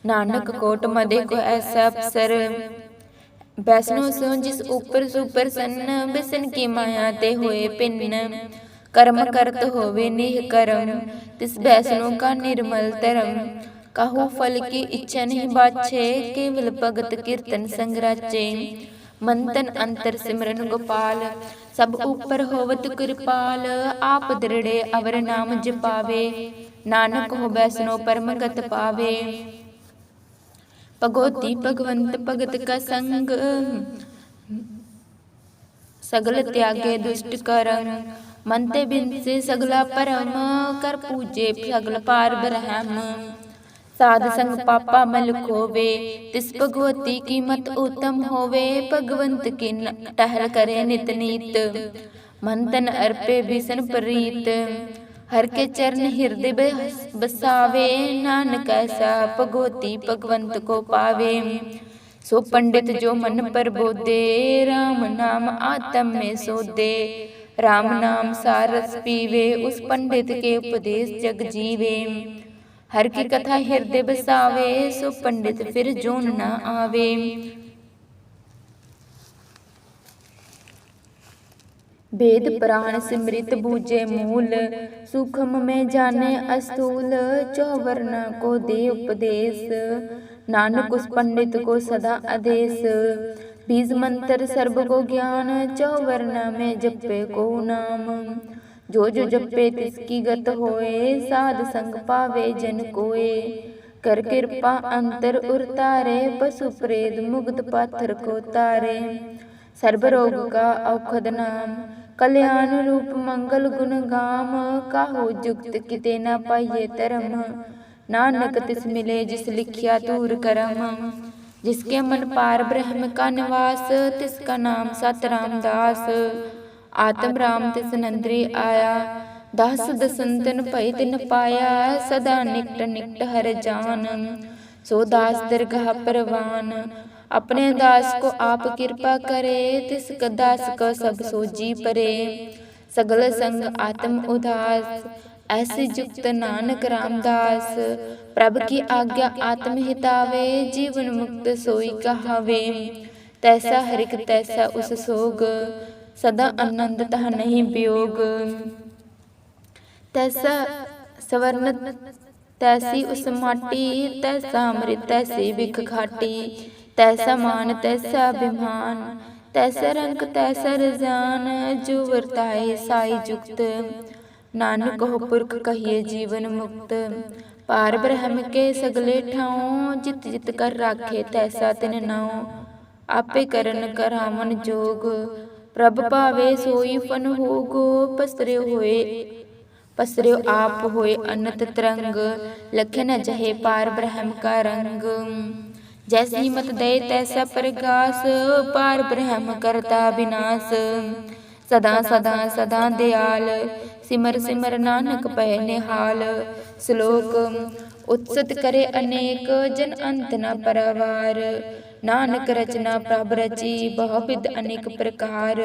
नानक कोट मदे को ऐसा अवसर, वैष्णो सो जिस ऊपर सुपर सन्न, बिसन की माया ते होए पिन्न, कर्म करत होवे निह करम, तिस वैष्णो का निर्मल धर्म, कहु फल की इच्छा नहीं बाछे, केवल भगत कीर्तन संग राचे, मन तन अंतर सिमरन गोपाल, सब ऊपर होवत कृपाल, आप दृढ़े अवर नाम जपावे, नानक हो वैष्णो परम गत पावे, भगवती भगवंत भगत का संग, सगल त्यागे दुष्ट करम, मन ते बिनसे सगला परम, कर पूजे सगल पार ब्रह्म, साध संग पापा मल खोवे, तिस भगवती की मत उत्तम होवे, भगवंत की टहल करे नित नीत, मन तन अर्पे भीषण प्रीत, हर के चरण हृदय बसावे, नानक ऐसा भगवती भगवंत को पावे, सो पंडित जो मन पर बोधे, राम नाम आत्म में सोधे, राम नाम सारस पीवे, उस पंडित के उपदेश जग जीवे, हर की कथा हृदय बसावे, सो पंडित फिर जोन न आवे, वेद पुराण सिमृत बूझे मूल, सूक्ष्म में जाने अस्थूल, चौवर्ण को दे उपदेश, नानक उस पंडित को सदा आदेश, बीज मंत्र सर्व को ज्ञान, चौवर्ण में जपे को नाम, जो जो जपे तिसकी गत होए, साध संग पावे जन कोए, कर कृपा अंतर उरतारे, पशु प्रेत मुग्ध पाथर को तारे, सर्व रोग का औषध नाम, कल्याण रूप मंगल गुण गाम, काहू जुक्त किते न पाइये तरम, नानक तिस मिले जिस लिखिया दूर करम, जिसके मन पार ब्रह्म का निवास, तिसका नाम सत रामदास, आत्म राम तिस नंदरी आया, दास दसंतन भय तिन पाया, सदा निकट निकट हर जान, सो दास दरगाह परवान, अपने दास को आप कृपा करे, तिस दास को सब सोजी परे, सगल संग आत्म उदास, ऐसे जुक्त नानक रामदास, प्रभु की आज्ञा आत्म हितावे, जीवन मुक्त सोई कहावे, तैसा हरिक तैसा उस सोग, सदा आनंद तह नहीं वियोग, तैसा स्वर्ण तैसी उस माटी, तैसा अमृत तैसी बिख घाटी, तैसा मान तैसा अभिमान, तैसा रंग तैसा रजान, जो वर्ताए साई जुक्त, नानक हो पुरख कहिए जीवन मुक्त, पार ब्रह्म के सगले ठाओ, जित जित कर राखे तैसा तिन नाओ, आपे करन करावन जोग, प्रभ पावे सोई फन होगो, पसरे आप होए अनंत तरंग, लखे न जहे पार ब्रह्म का रंग, जैसी मत दे तैसा प्रकाश, पार ब्रह्म करता विनाश, सदा सदा सदा दयाल, सिमर सिमर नानक पै निहाल, श्लोक उत्सत करे अनेक, जन अंत न परवार, नानक रचना प्रभ रची, बहुविध अनेक प्रकार,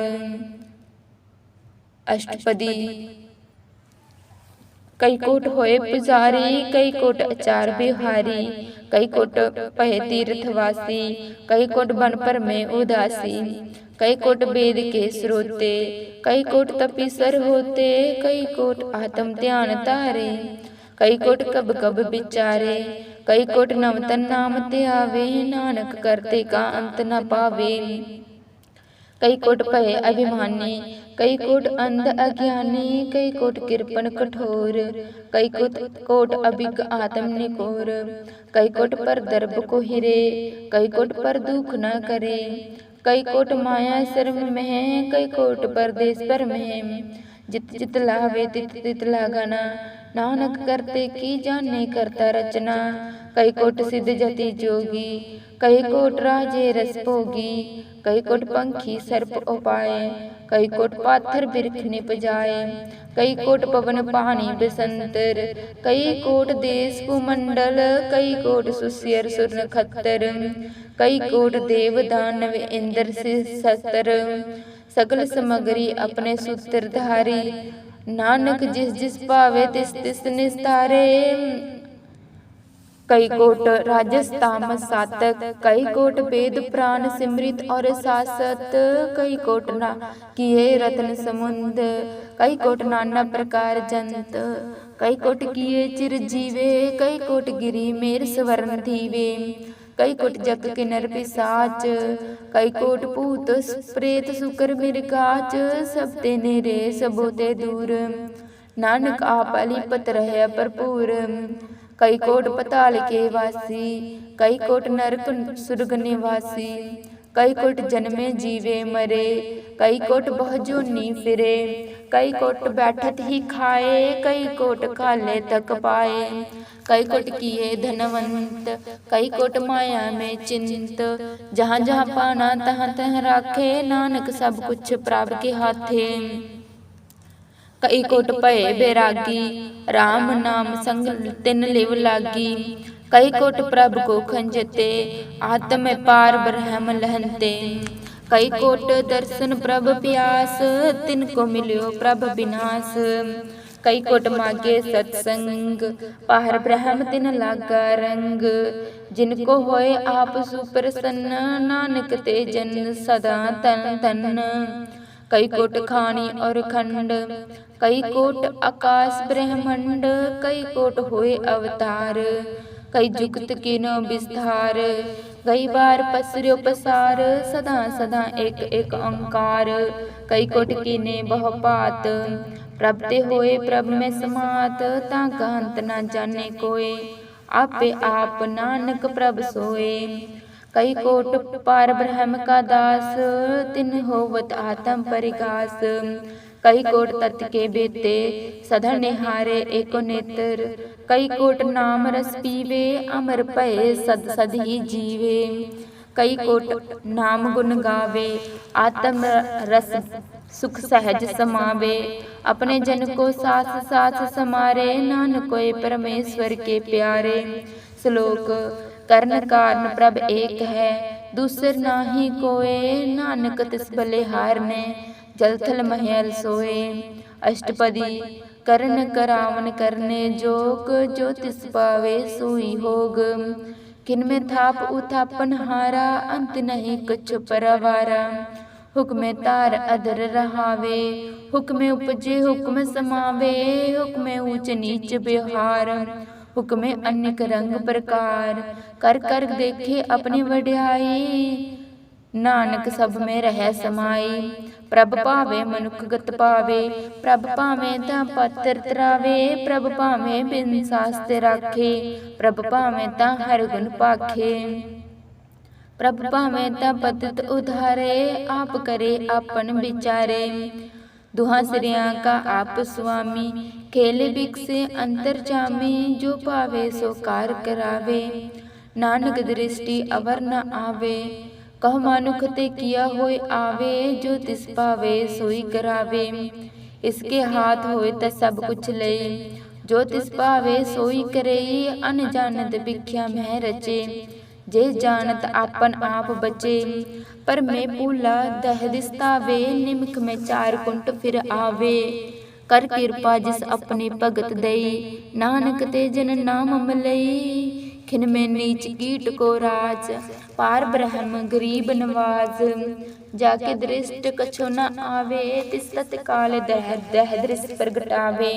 अष्टपदी, कई कोट होए पुजारी, कई कोट अचार बिहारी, कई कोट पहे तीर्थवासी, कई कोट बन पर में उदासी, कई कोट वेद के स्रोते, कई कोट तपीसर होते, कई कोट आत्म ध्यान तारे, कई कोट कब कब विचारे, कई कोट नवतन नाम ते आवे, नानक करते का अंत न पावे, कई कोट पहे अभिमानी, कई कोट अंध अज्ञानी, कई कोट कृपण कठोर, कई कोट अभिज्ञ आत्म निकोर, कई कोट पर दर्भ को हिरे, कई कोट पर दुख न करे, कई कोट माया शर्म में, कई कोट परदेश पर में, जित जित लावे तित तित लागना, नानक करते की जाने करता रचना। कई कोट सिद्ध जति जोगी, कई कोट राजे रस भोगी, कई कोट पंखी सर्प उपाय, कई कोट पाथर बिरख निपजाए, कई कोट पवन पानी बसंतर, कई कोट देश कुमंडल, कई कोट सुसियर सुर नखत्तर, कई कोट देव दानव इंद्र से शस्त्र, सकल समगरी अपने सूत्र धारी। नानक जिस जिस पावे तिस तिस निस्तारे। कई कोट राजस तामस सातक, कई कोट वेद प्राण सिमृत और सासत, कई कोट ना किए रत्न समुंद, कई कोट नाना प्रकार जंत, कई कोट किए चिर जीवे, कई कोट गिरी मेर स्वर्ण धीवे, कई कोट जग किन्नर पिसाच, कई कोट भूत प्रेत सुकर मृगाच, सब ते नेरे सबो ते दूर। नानक आप अलीपत रहे भरपूर। कई कोट पताल के वासी, कई कोट नरक सुरग निवासी, कई कोट जन्मे जीवे मरे, कई कोट बहुजोनी फिरे, कई कोट बैठत ही खाए, कई कोट खाले तक पाए, कई कोट किए धनवंत, कई कोट माया में चिंत, जहाँ जहाँ पाना तहाँ तहाँ राखे, नानक सब कुछ प्रभु के हाथे। कई कोट भय बैरागी, राम नाम संग तिन लिव लागी, कई कोट प्रभु को खंजते, आत्म पार ब्रह्म लहनते, कई कोट दर्शन प्रभु प्यास, तिनको मिल्यो प्रभु विनाश, कई कोट मागे सत्संग, पार ब्रह्म तिन लागा रंग, जिनको होए आप सुप्रसन्न, नानक ते जन सदा तन तन। कई कोट खानी और खंड, कई कोट आकाश ब्रह्मंड, कई कोट होए अवतार, कई जुगत किनो विस्तार, कई बार पसर्यो पसार, सदा सदा एक एक ओंकार, कई कोट कीने बहु पात, प्रभ ते होए प्रभ में समात, ताका अंत न जाने कोय, आपे आप नानक प्रभ सोए। कई कोट पार ब्रह्म का दास, तिन होवत आत्म परिगास, कई कोट तत् के बेते, सदा निहारे एको नेत्र, कई कोट नाम रस पीवे, अमर भय सद सद ही जीवे, कई कोट नाम गुण गावे, आत्म रस सुख सहज समावे, अपने जन को साथ साथ समारे, नानक कोय परमेश्वर के प्यारे। श्लोक करण कारण प्रभ एक है, दूसर नाही कोय, नानक तिस बलिहार ने, जल थल महल सोए। अष्टपदी करण करावन करने जोग, जो तिस पावे सोई होग, किनमें थाप उथापन हारा, अंत नहीं कुछ परवारा, हुक्मे तार अधर रहावे, हुक्मे उपजे हुक्म समावे, हुक्मे ऊंच नीच व्यवहार, हुक्मे अनेक रंग प्रकार, कर कर देखे अपनी वड्याई, नानक सब में रह समाई। प्रभ पावे मनुख गत पावे, प्रभ पावे ता पत्र तरावे, प्रभ पावे बिन शास्त्र राखे, प्रभ पावे ता हर गुण पाखे, प्रभ पावे ता पतित उधारे, आप करे आपन विचारे, दुहा सिरिया का आप स्वामी, खेले बिकसे अंतर जामे, जो पावे सो कार करावे, नानक दृष्टि अवर न आवे, कह मानुख ते किया होय आवे, जो तिस पावे सोई करावे, इसके हाथ होए त सब कुछ लय, जो तिस पावे सोई करे, अन जानत भिख्या में रचे, जे जानत आपन आप बचे, पर में पूला दह दिस्तावे, निमक में चार कुंट फिर आवे, कर कृपा जिस अपने भगत दई, नानक ते जन नाम मलई, खिन में नीच कीट को राज, पार ब्रह्म गरीब नवाज, जाके दृष्ट कछो न आवे, तिस तत्काल दह दह दृष्ट प्रगटावे,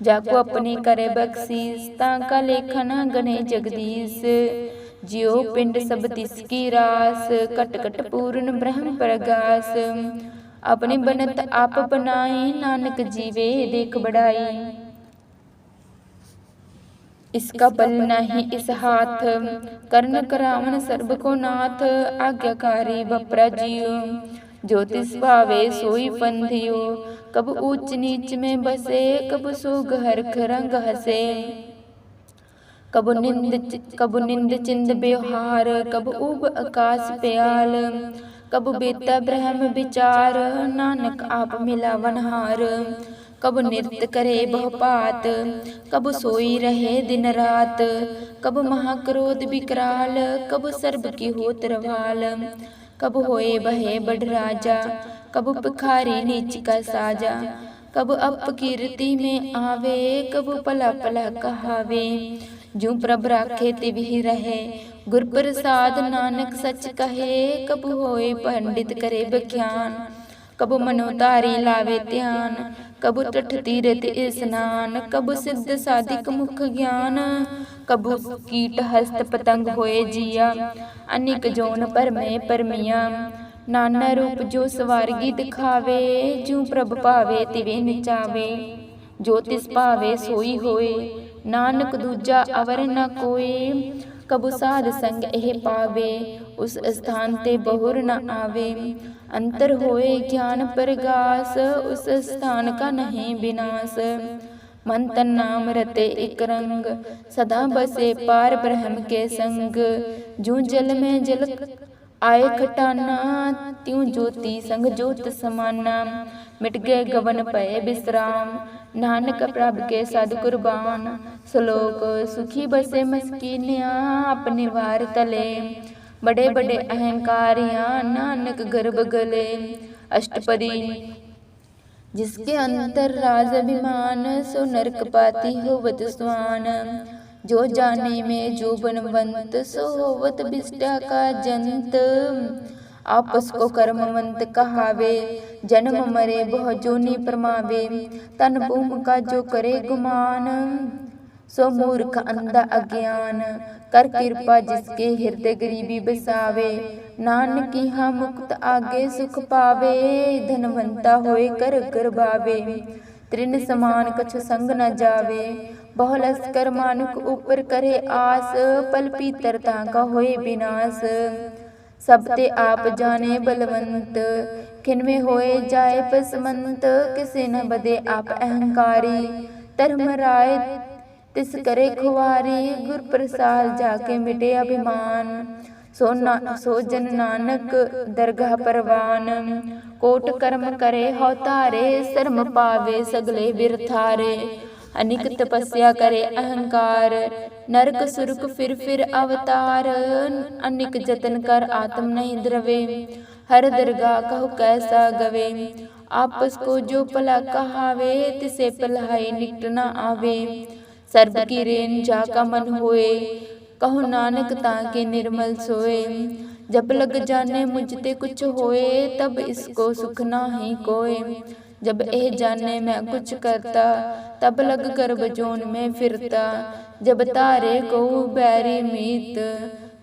जाको अपने करे बख्शीस, ताका लेखा न गणे जगदीश, जियो पिंड सब तिसकी रास, कट कट पूर्ण ब्रह्म प्रगास, अपने बनत आप बनाए, नानक जीवे देख बढ़ाई, इसका बल नहीं इस हाथ, कर्ण करावन सर्ब को नाथ, आज्ञाकारी बपरा जियो, जो तिस पावे सोई पंथियो, कब ऊंच नीच में बसे, कब सुग हरख रंग हसे। कब निंद चिंद व्यवहार, कब उब आकाश प्याल। कब बेता ब्रह्म विचार, नानक आप मिलावनहार। कब नृत्य करे बहुपात, कब सोई रहे दिन रात। कब महाक्रोध विकराल, कब सर्ब की होत रवाल। कब होए बहे बढ़ राजा, कब भिखारी नीच का साजा। कब अपकीर्ति में आवे, कब पला पला कहावे। जूं प्रभ राखे तिवहि रहे, गुर प्रसाद नानक सच कहे। कब होए पंडित करे बख्यान, कब मनोधारी लावे ध्यान। कब तट तीरथ स्नान, कब सिद्ध साधिक मुख ज्ञान। कब कीट हस्त पतंग होए जिया, अनेक जोन पर में परमिया। नाना रूप जो स्वर्गी दिखावे, जूं प्रभ पावे तिवे निचावे। जो तिस पावे सोई होए, नानक दूजा अवर न कोय। कब साध संग एह पावे, उस स्थान ते बहुर न आवे। अंतर होए ज्ञान प्रगास, उस स्थान का नहीं विनाश। मन तन नाम रते एक रंग, सदा बसे पार ब्रह्म के संग। जूं जल में जल आए खटाना, त्यों ज्योति संग ज्योत समाना। मिट गए गवन पए विश्राम, नानक प्रभ के साधु कुर्बान। श्लोक सुखी बसे मस्कीनिया, अपने वार तले। बड़े बड़े अहंकारिया, नानक गर्भ गले। अष्टपदी जिसके अंतर राज अभिमान, सो नरक पाती होवत स्वान। जो जाने में जो बनवंत, सो होवत बिष्टा का जंत। आपस को कर्मवंत कहावे, जन्म मरे बहु जोनि परमावे। तन भूम का जो करे गुमान, सो मूर्ख अंधा अज्ञान। कर कृपा जिसके हृदय गरीबी बसावे, नानक यहाँ मुक्त आगे सुख पावे। धनवंता होए कर गर्भावे, तृण समान कछु संग न जावे। बहु लश्कर मानुक ऊपर करे आस, पल पीतरता का होए विनाश। सब ते आप जाने बलवंत, खिन में होए जाए पसमंत। किसे न बदे आप अहंकारी, धर्म राय तिस करे खुआरी। गुर प्रसाद जाके मिटे अभिमान, सो जन नानक दरगाह परवान। कोट कर्म करे हौ तारे, शर्म पावे सगले बिरथारे। अनिक तपस्या करे अहंकार, नरक सुरक फिर अवतार। अनिक जतन कर आत्म नहीं द्रवे, हर दरगाह कहु कैसा गवे। आपस को जो पला कहावे, तिसे पलाई निकट न आवे। सर्ब की रेन जाका मन होए, कहु नानक ताके निर्मल सोए। जब लग जाने मुझते कुछ होए, तब इसको सुख नाही कोय। जब एह जाने मैं कुछ करता, तब लग गर्भ जोन में फिरता। जब तारे को बैरी मीत,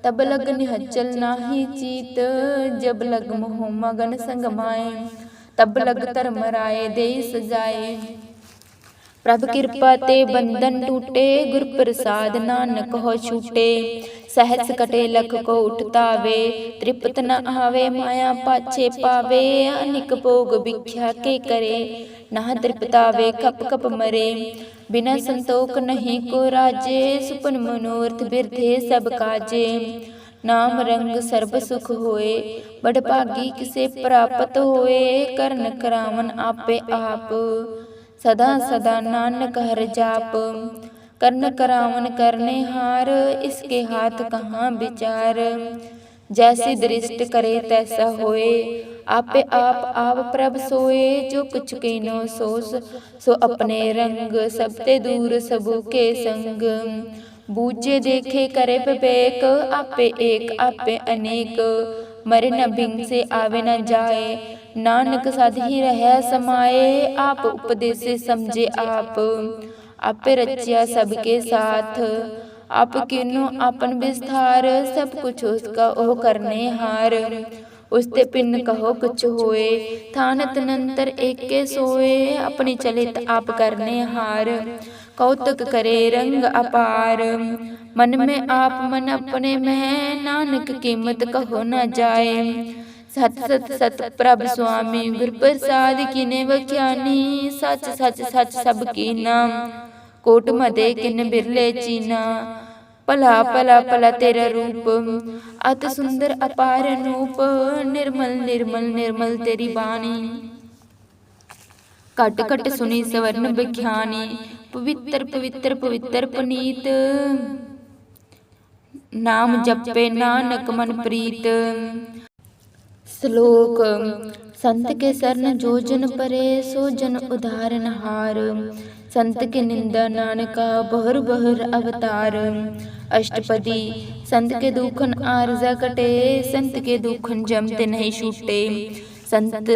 तब लग निहचल नाही चीत। जब लग मोह मगन संग माए, तब लग धर्म राय दे सजाए। प्रभ कृपा ते बंधन टूटे, गुर प्रसाद नानक हो छूटे। सहस कटे लख को उठतावे, त्रिपत न आवे माया पाछे पावे। अनिक भोग भिख्या के करे, ना तृप्तावे कप कप मरे। बिना संतोख नहीं को राजे, सुपन मनोरथ बिरधे सब काजे। नाम रंग सर्ब सुख होए, बड़ भागी किसे प्राप्त होए। करन करावन आपे आप, सदा सदा नानक हर जाप। कर्ण करावन करने हार, इसके हाथ कहाँ विचार। जैसी दृष्ट करे तैसा होए, आपे आप प्रभ सोए। जो कुछ कीनो सो अपने रंग, सबते दूर सबू के संग। बूझे देखे करे विवेक, आपे एक आपे अनेक। मरे न भिंग से आवे न जाए, नानक साधी रह समाये। आप उपदेश समझे आप रचिया सबके साथ। आप किन्नो आपन विस्तार, सब कुछ उसका ओह करने हार। उसते पिन कहो कुछ होए, थानत नंतर एक के सोए। अपनी चलित आप करने हार, कौतुक करे रंग अपार। मन में आप मन अपने में, नानक कीमत कहो न जाए। सत सत सत प्रभ स्वामी गुर प्रसाद किने बख्यानी सच सच सच सब कीना कोट मदे किन बिरले चीना भला भला भला तेरा रूप अत सुंदर अपार अनूप निर्मल निर्मल निर्मल तेरी बाणी घट घट सुनी सवर्ण बख्यानी पवित्र पवित्र पवित्र पुनीत नाम जपे नानक मन प्रीत। श्लोक संत के शरण जो जन परे सो जन उदाहरण हार संत के निंदा नानका बहुर बहुर अवतार। अष्टपदी संत के दुखन आरजा कटे संत के दुखन जमते नहीं छूटे संत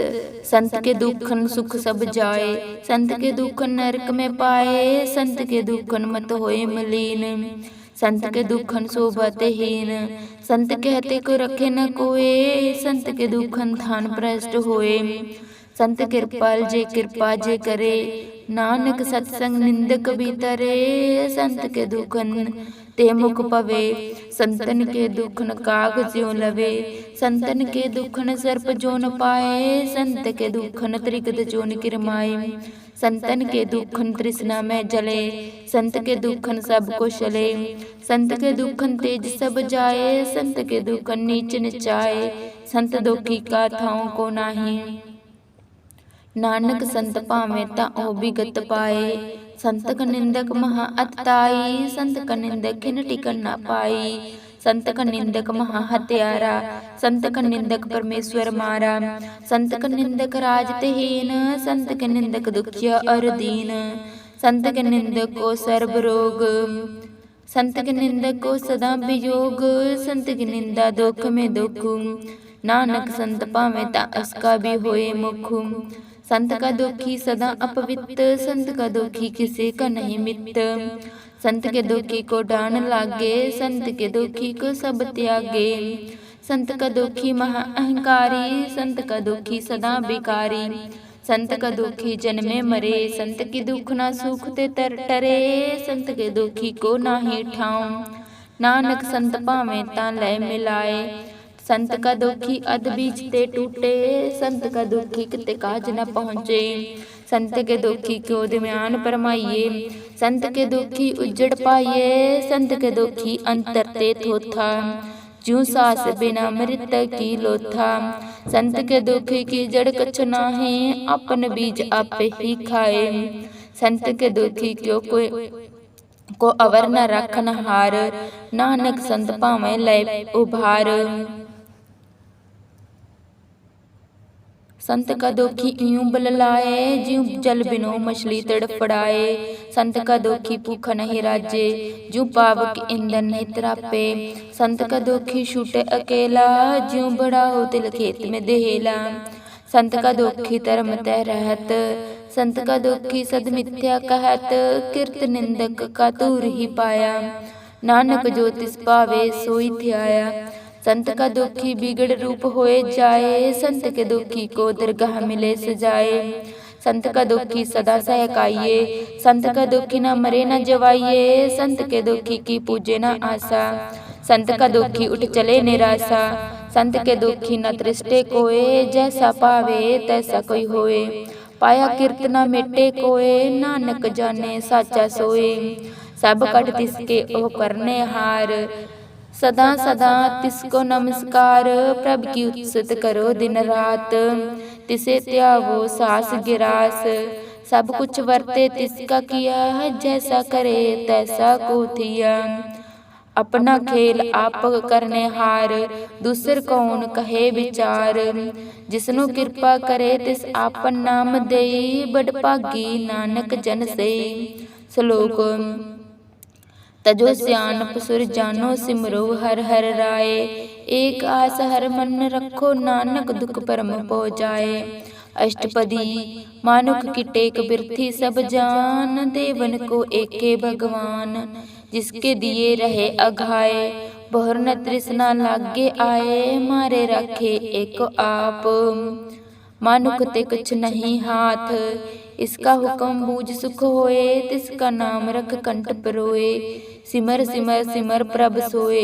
संत के दुखन सुख सब जाए संत के दुखन नरक में पाए संत के दुखन मत होए मलीन संत के दुखन शोभते हीन संत कहते को रखे न कोए संत के दुखन थान भ्रष्ट होए संत कृपाल जे कृपा जे करे नानक सत्संग निंदक भीतरे संत के दुखन ते मुख पवे संतन के दुखन काग ज्यों लवे संतन के दुखन सर्प जो न पाए संत के दुखन त्रिगद जो न किरमाए संतन के दुखन तृष्णा में जले संत के दुखन सब को चले संत के दुखन तेज सब जाए संत के दुखन नीच निचाए संत दुखी का थाओ को नाही नानक संत पावे ता ओ विगत पाए संत का निंदक महा अतताई संत का निंदक खिन टिकन ना पाई संत का निंदक महा हत्यारा संत का निंदक परमेश्वर मारा संत का निंदक राजतहीन संत के निंदक दुखिया और दीन संत के निंदक को सर्व रोग संत के निंदक को सदा वियोग संत की निंदा दुख में दुख नानक संत पावे ता उसका भी होए मुख संत का दुखी सदा अपवित्र संत का दुखी किसी का नहीं मित्र संत के दुखी को डान लागे संत के दुखी को सब त्यागे संत का दुखी महा अहंकारी संत का दुखी सदा बेकारी संत का दुखी जन्मे मरे संत की दुख ना सुख ते तर टरे संत के दुखी को नाही ठाऊं नानक संत पावे ता लय मिलाए संत का दुखी अध बीच ते टूटे संत का दुखी किते काज न पहुँचे संत के दुखी को दरम्यान परमाइए संत के दुखी उजड़ पाइए संत के दुखी अंतर ते थोथा जूं सास बिना मृत की लोथा संत के दुखी की जड़ कछ नाहे अपन बीज आपे ही खाए संत के दुखी क्यों को अवर न रखन हार नानक संत पावे लय उभार संत का दुखी यूं बललाए ज्यों जल बिनो मछली तड़फड़ाए संत का दुखी भूखा नहीं राजे ज्यों पावक ईंधन नहीं तरापे संत का दुखी छूटे अकेला ज्यों बड़ा हो तिल खेत में देहेला संत का दुखी धर्म तय रहत संत का दुखी सद मिथ्या कहत किरत निंदक का दूर ही पाया नानक जो तिस पावे सोई ध्याया संत का दुखी बिगड़ रूप होए जाए संत के दुखी को दरगाह मिले सजाए संत का दुखी सदा सहकाइए संत का दुखी न मरे न जवाइए संत के दुखी की पूजे न आशा संत का दुखी उठ चले निराशा संत के दुखी न तृष्टे कोए जैसा पावे तैसा कोई होए पाया कीर्तना मिटे कोए नानक जाने साचा सोए सब कट तिसके ओ करने हार सदा सदा तिसको नमस्कार प्रभ की उत्सत करो दिन रात तिसे त्यागो सास गिरास सब कुछ वर्ते तिसका किया जैसा करे तैसा को थिया अपना खेल आप करने हार दूसर कौन कहे विचार जिसनु कृपा करे तिस आपन नाम देई बड़ भागी नानक जन से। श्लोक तजो सियानप सुर जानो सिमरो हर हर राय एक आस हर मन रखो नानक दुख परम पो जाए। अष्टपदी मानुख की टेक बिरथी सब जान देवन को एके भगवान जिसके दिए रहे अघाए बहुर न तृष्णा लागे आए मारे रखे एक आप मानुख ते कुछ नहीं हाथ इसका हुक्म बूझ सुख होए तिसका नाम रख कंठ परोए सिमर सिमर सिमर प्रभ सोए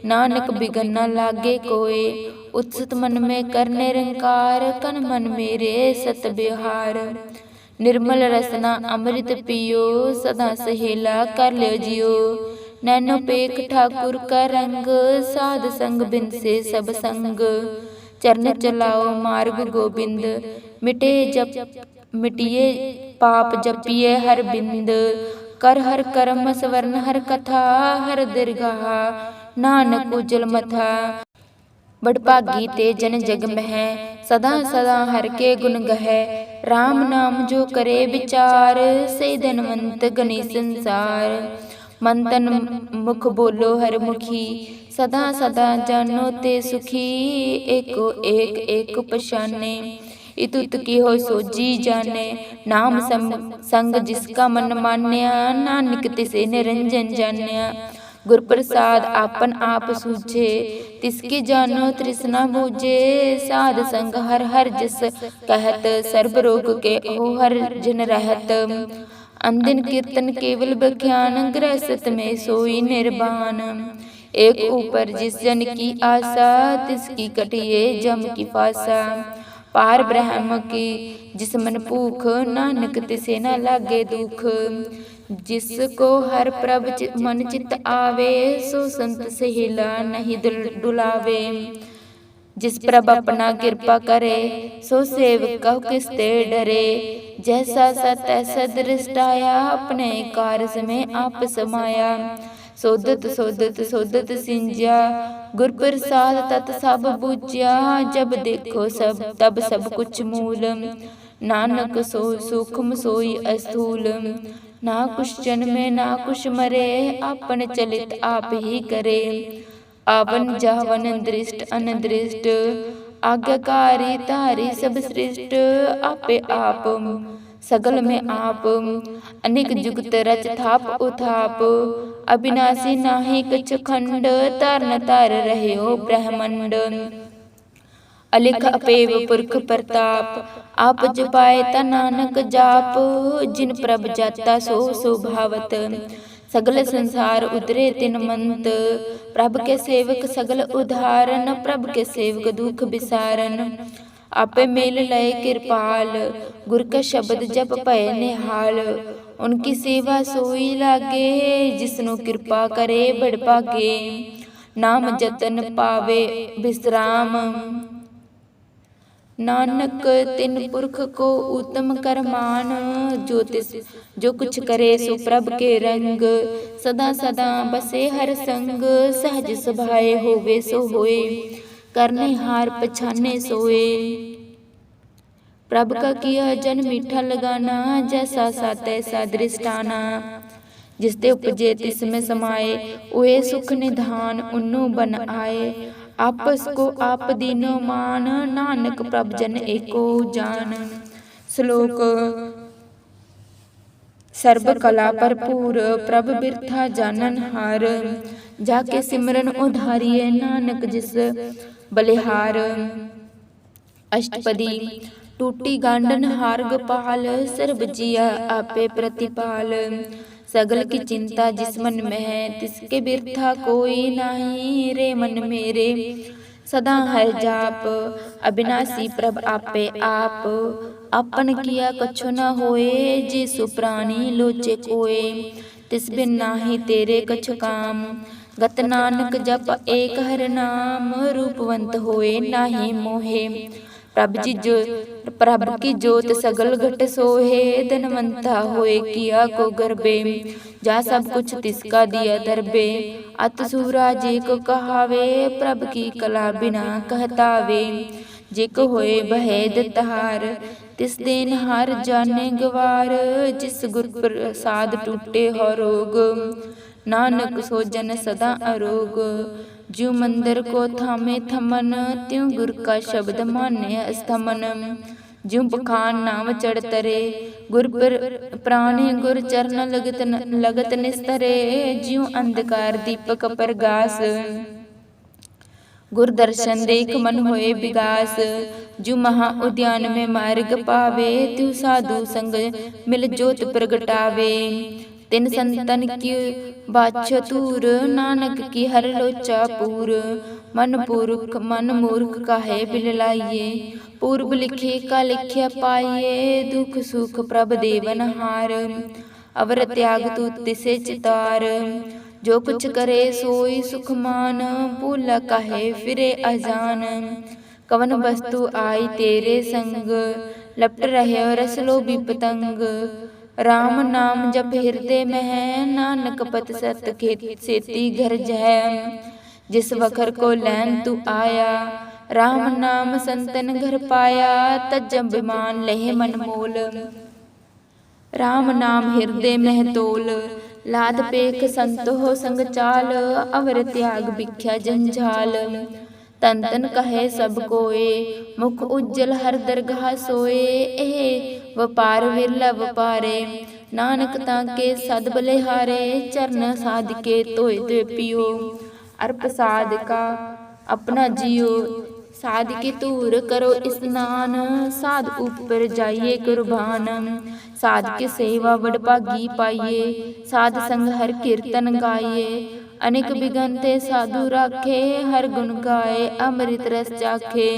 नानक बिगन न लागे कोए उत्सुत मन में कर निरंकार, कन मन मेरे सत व्यवहार। निर्मल रसना अमृत पियो, सदा सहेला कर लियो जियो। नैनो पेख ठाकुर का रंग, साध संग बिन से सब संग। चरण चलाओ मार्ग गोबिंद, मिटे जप मिटिए पाप जपिए हर बिंद। कर हर कर्म स्वर्ण हर कथा, हर दीर्घा नानक उजल मथा। बड़ भागी ते जन जग मह, सदा सदा हर के गुण गहे। राम नाम जो करे विचार, से धनवंत गनी संसार। मन तन मुख बोलो हर मुखी, सदा सदा जानो ते सुखी। एको एक एक पशाने, इतुत की हो सोजी जाने। नाम संग जिसका मन मान्या, नानक तिसे निरंजन जान्या। गुर प्रसाद आपन आप सूझे, तिसकी जानो तृष्णा बूझे। साध संग हर हर जस कहत, सर्ब रोग के हो हर जन रहत। अंदिन कीर्तन केवल बख्यान, गृहस्थ में सोई निर्वाण। एक ऊपर जिस जन की आशा, तिसकी कटिए जम की फासा। पार ब्रह्म की जिस मन भूख, नानक तिसे न लागे दुख। जिसको हर प्रभ मन चित आवे, सो संत सहेला नहीं डुलावे। जिस प्रभ अपना कृपा करे, सो सेवक कहु किसते डरे। जैसा सत ऐसा दृष्टाया, अपने कारज में आप समाया। सोदत सोदत सोदत सिंज्या, गुर प्रसाद तत सब बूझ्या। जब देखो सब तब सब कुछ मूल, नानक सो सूक्ष्म सोई अस्थूल। ना कुछ जन्मे ना कुछ मरे, आपन चलित आप ही करे। आवन जावन दृष्ट अनदृष्ट, आज्ञाकारी तारी सब सृष्ट। आपे आप सगल में आप, अनेक जुगत रच थाप उथाप। अविनाशी नाहि कछ खंड, तारन तार रह्यो ब्रह्मंड। अलिख अपेव पुरख प्रताप, आप जपाए ता नानक जाप। जिन प्रभ जाता सो शोभावत, सगल संसार उतरे तिन मंत। प्रभ के सेवक सगल उधारन, प्रभ के सेवक दुख बिसारन। आपे मेल लय कृपाल, गुर का शब्द जप पय निहाल। उनकी सेवा सोई लागे, जिसनु कृपा करे बड़ भागे। नाम जतन पावे विश्राम, नानक तिन पुरख को उत्तम कर मान। जो कुछ करे सो प्रभ के रंग, सदा सदा बसे हर संग। सहज सभाए होवे सो होए, करने हार पछाने सोए। प्रभ का किया जन मीठा लगाना, जैसा सा तैसा दृष्टाना। जिसते उपजे तिसमें समाए, उहे सुख निधान उन्नु बन आए। आपस को आप दीनो मान, नानक प्रभ जन एको जान। श्लोक सर्ब कला भरपूर, प्रभ बिरथा जानन हार। जाके सिमरन उधारिये, नानक जिस बलिहार। अष्टपदी टूटी गांडन हार गोपाल, सर्ब जिया आपे प्रतिपाल। सगल की चिंता जिस मन में है, तिसके बिरथा कोई नाही। रे मन मेरे सदा हर जाप, अविनाशी प्रभ आपे आप। आपन किया कछु न होए, जिसु प्राणी लोचे कोए। तिस बिन नाही तेरे कछु काम, गत नानक जप एक हर नाम। रूपवंत होए नाही मोहे, प्रभ की जोत सगल घट सोहे। धनवंता होए किया को गर्बे, जा सब कुछ तिसका दिया दरबे। अत सूरा जे को कहावे, प्रभ की कला बिना कहतावे। जे को होए बहेद तहार, तिस देन हार जाने गवार। जिस गुर प्रसाद टूटे हो रोग, नानक सो जन सदा अरोग। ज्यों मंदिर को थामे थमन, त्यों गुर का शब्द मान्य स्थमन। ज्यों बखान नाम चढ़ तरे, गुर प्राणे गुर चरण लगत निस्तरे। ज्यों अंधकार दीपक प्रगास, गुर दर्शन देख मन होए विगास। ज्यों महा उद्यान में मार्ग पावे, त्यों साधु संग मिल ज्योत प्रगटावे। तिन संतन की बाछो तूर, नानक की हर लोचा पूर। मन मूर्ख काहे बिल लाइए। पूर्व लिखे का लिख्या पाइए, दुख सुख प्रभ देवन हार। अवर त्याग तू तिसे चितार, जो कुछ करे सोई सुख मान। भूला काहे फिरे अजान, कवन वस्तु आई तेरे संग। लपट रहे रस लोभी पतंग, राम नाम जप हृदय में। नानक पत सत खेत सेती घर जह, जिस वखर को लैन तू आया। राम नाम संतन घर पाया, तजम विमान लहे मन मोल। राम नाम हृदय में तोल, लाद पेख संत हो संग चाल। अवर त्याग भिख्या जंजाल, तन तन कहे सब कोय। मुख उज्जल हर दरगाह सोए, एह वपार विरला वपारे। नानक ताके सद बलिहारे, चरण साध के तोय तोय पियो। अर्प साध का अपना जियो, साध के तूर करो स्नान। साध ऊपर जाइए कुर्बान, साध के सेवा बड़ भागी पाइए। साध संग हर कीर्तन गाइए, अनेक बिगनते साधु राखे। हर गुण गाए अमृत रस चाखे,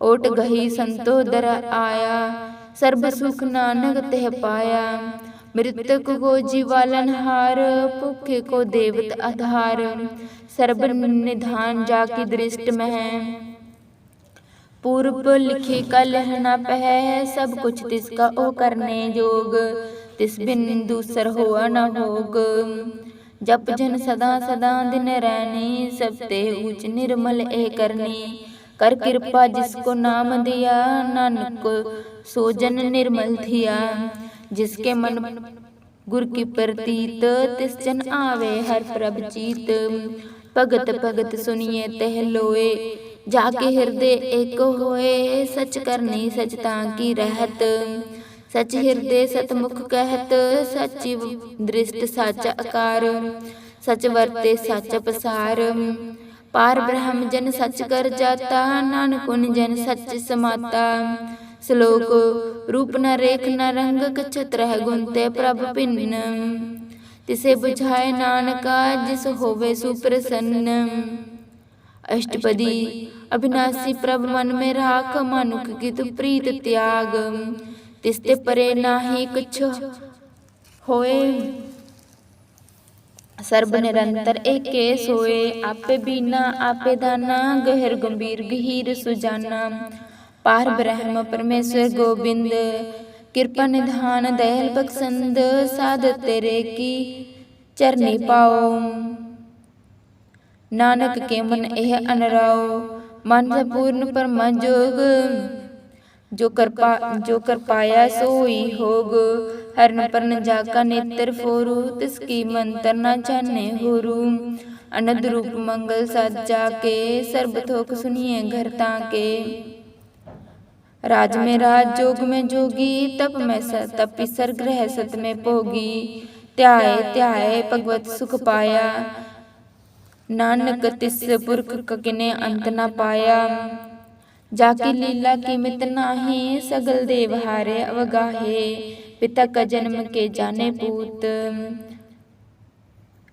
ओट गही संतो दर आया। सर्ब सुख नानक तेह पाया, मृतक को जीवालन हार। भूखे को देवत आधार, सर्ब निधान जाकी दृष्ट में। पूर्व लिखे का लहना पह, सब कुछ तिसका ओ करने जोग। तिस बिन दूसर हुआ न होग, जप जन सदा सदा दिन रहनी। सब ते ऊंच निर्मल ए करनी, कर कृपा जिसको नाम दिया। नानक को सो जन निर्मल थिया, जिसके मन गुर की प्रतीत। तिस जन आवे हर प्रभ चीत, भगत भगत सुनिए तह लोए। जाके हृदय एक होए, सच करनी सचता की रहत। सच हृदय सतमुख कहत, सची दृष्ट साचा आकार। सच वर्ते सच पसार, पार ब्रह्म जन सच कर जाता। नानकुन जन सच समाता, श्लोक रूप न रेख न रंग। कछत रह गुणते प्रभ भिन्न, तिसे बुझाए नानका जिस होवे सुप्रसन्न। अष्टपदी अविनाशी प्रभ मन में राख, मानुख की तु प्रीत त्याग। तिसते परे नाही कुछ होए, सर्ब निरंतर एके सोए। आपे बीना आपे दाना, गहर गंभीर गहीर सुजाना। पार ब्रह्म परमेश्वर गोविंद, कृपा निधान दयाल बख्शंद। साध तेरे की चरनी पाओ, नानक के मन एह अनराओ। मन पूर्ण परमा जोग, जो कर पाया सोई होग। हरन परन जाका नेत्र फोरू, तिसकी मंत्र न जाने होरू। अनद रूप मंगल साजा के, सर्ब थोक सुनिए घर ताके। राज में राज जोग में जोगी, तप में तपि सर्ग रह सत में भोगी। त्याए त्याए भगवत सुख पाया, नानक तिस पुरख ककिने अंत न पाया। जाकी लीला कीमत नाही, सगल देव हारे अवगाहे। पिता का जन्म के जाने पूत,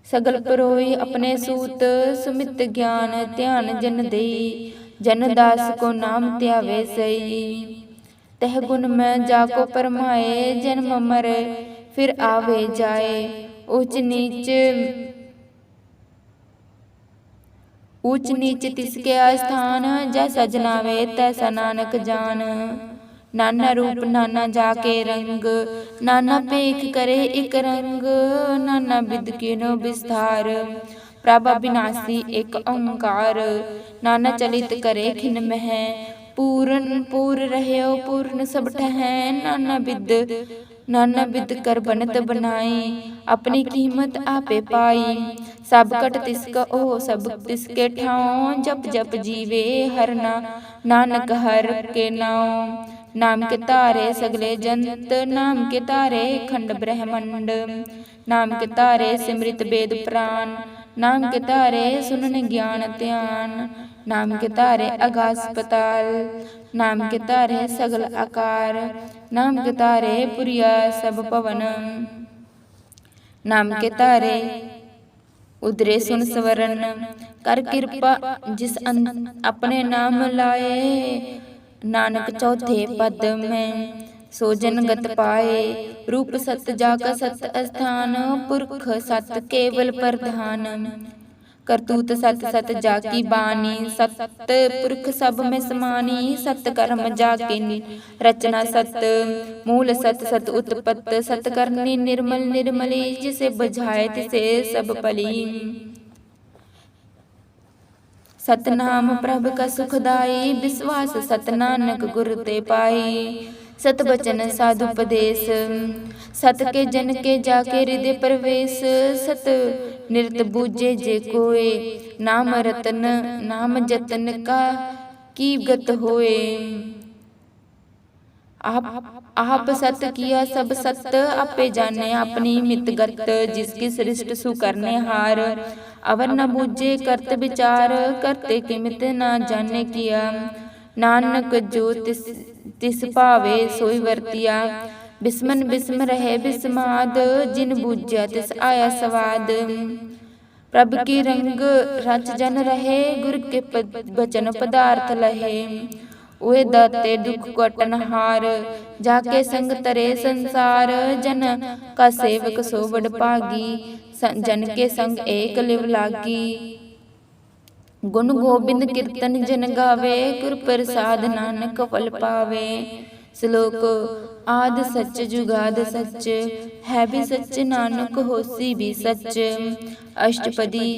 सगल परोई अपने सूत। सुमित ज्ञान ध्यान जन देई, जन दास को नाम त्यावे सई। तह गुण में जाको परमाए, जन्म मरे फिर आवे जाए। ऊंच नीच तिसके आस्थान, जैसा जनावे तैसा नानक जान। नाना रूप नाना जाके रंग, नाना पेख करे एक रंग। नाना विद कीनो विस्तार, प्रभ अविनाशी एक ओंकार। नाना चलित करे खिन मह, पूर्ण पूर रह्यो पूर्ण सब ठहै। नाना विद कर बनत बनाई, अपनी कीमत आपे पाई। सब कट तिसका ओ सब तिसके ठाओ, जप जप जीवे हर नानक हर के नाम। नाम के तारे सगले जंत, नाम के तारे खंड ब्रह्मंड। नाम के तारे सिमृत वेद प्राण, नाम के तारे सुनन ज्ञान ध्यान। नाम के तारे आकाश पताल, नाम के तारे सगल आकार। नाम के तारे पुरिया सब पवन, नाम के तारे उदरे सुन स्वरण। ਕਰ ਕਿਰਪਾ ਜਿਸ ਆਪਣੇ ਨਾਮ ਲਾਏ। ਨਾਨਕ ਚੌਥੇ ਪਦ ਮੈਂ ਸੋ ਜਨਗਤ ਪਾਏ। ਰੂਪ ਸਤ ਜਾ ਕਾ ਸਤ ਅਸਥਾਨ ਪੁਰਖ ਸਤ ਕੇਵਲ ਪ੍ਰਧਾਨ। ਕਰਤੂਤ ਸਤ ਸਤ ਜਾ ਕੀ ਬਾਣੀ ਸਤ ਪੁਰਖ ਸਭ में समानी। सत कर्म जाके रचना सत मूल सत सत उत्पत्त सत करनी निर्मल निर्मली। जिसे बुझाए तिसे सब पली। सतनाम प्रभ का सुखदाई विश्वास सत नानक गुर ते पाई। सत बचन साधु उपदेश सत के जन के जाके हृदय प्रवेश। सत निरत बूझे जे कोय नाम रतन नाम जतन का की गत होए। आप सत किया सब सत आपे जाने अपनी मित गत। जिसकी सृष्ट सु करने हार अवर न बूझे करत विचार। करते की मित ना जाने किया। नानक जो तिस भावे सोई वरतिया। बिस्मन बिस्म रहे बिस्माद जिन बूझा तिस आया स्वाद। प्रभ की रंग रच जन रहे गुर के बचन पदार्थ लहे। उहे दाते दुख कटन हार जाके संग तरे संसार। जन का सेवक सो बड़ भागी जन के संग एक लिव लागी। गुण गोबिंद कीर्तन जन गावे गुर प्रसाद नानक फल पावे। श्लोक आद सच जुगाद सच है भी सच नानक होसी भी सच। अष्टपदी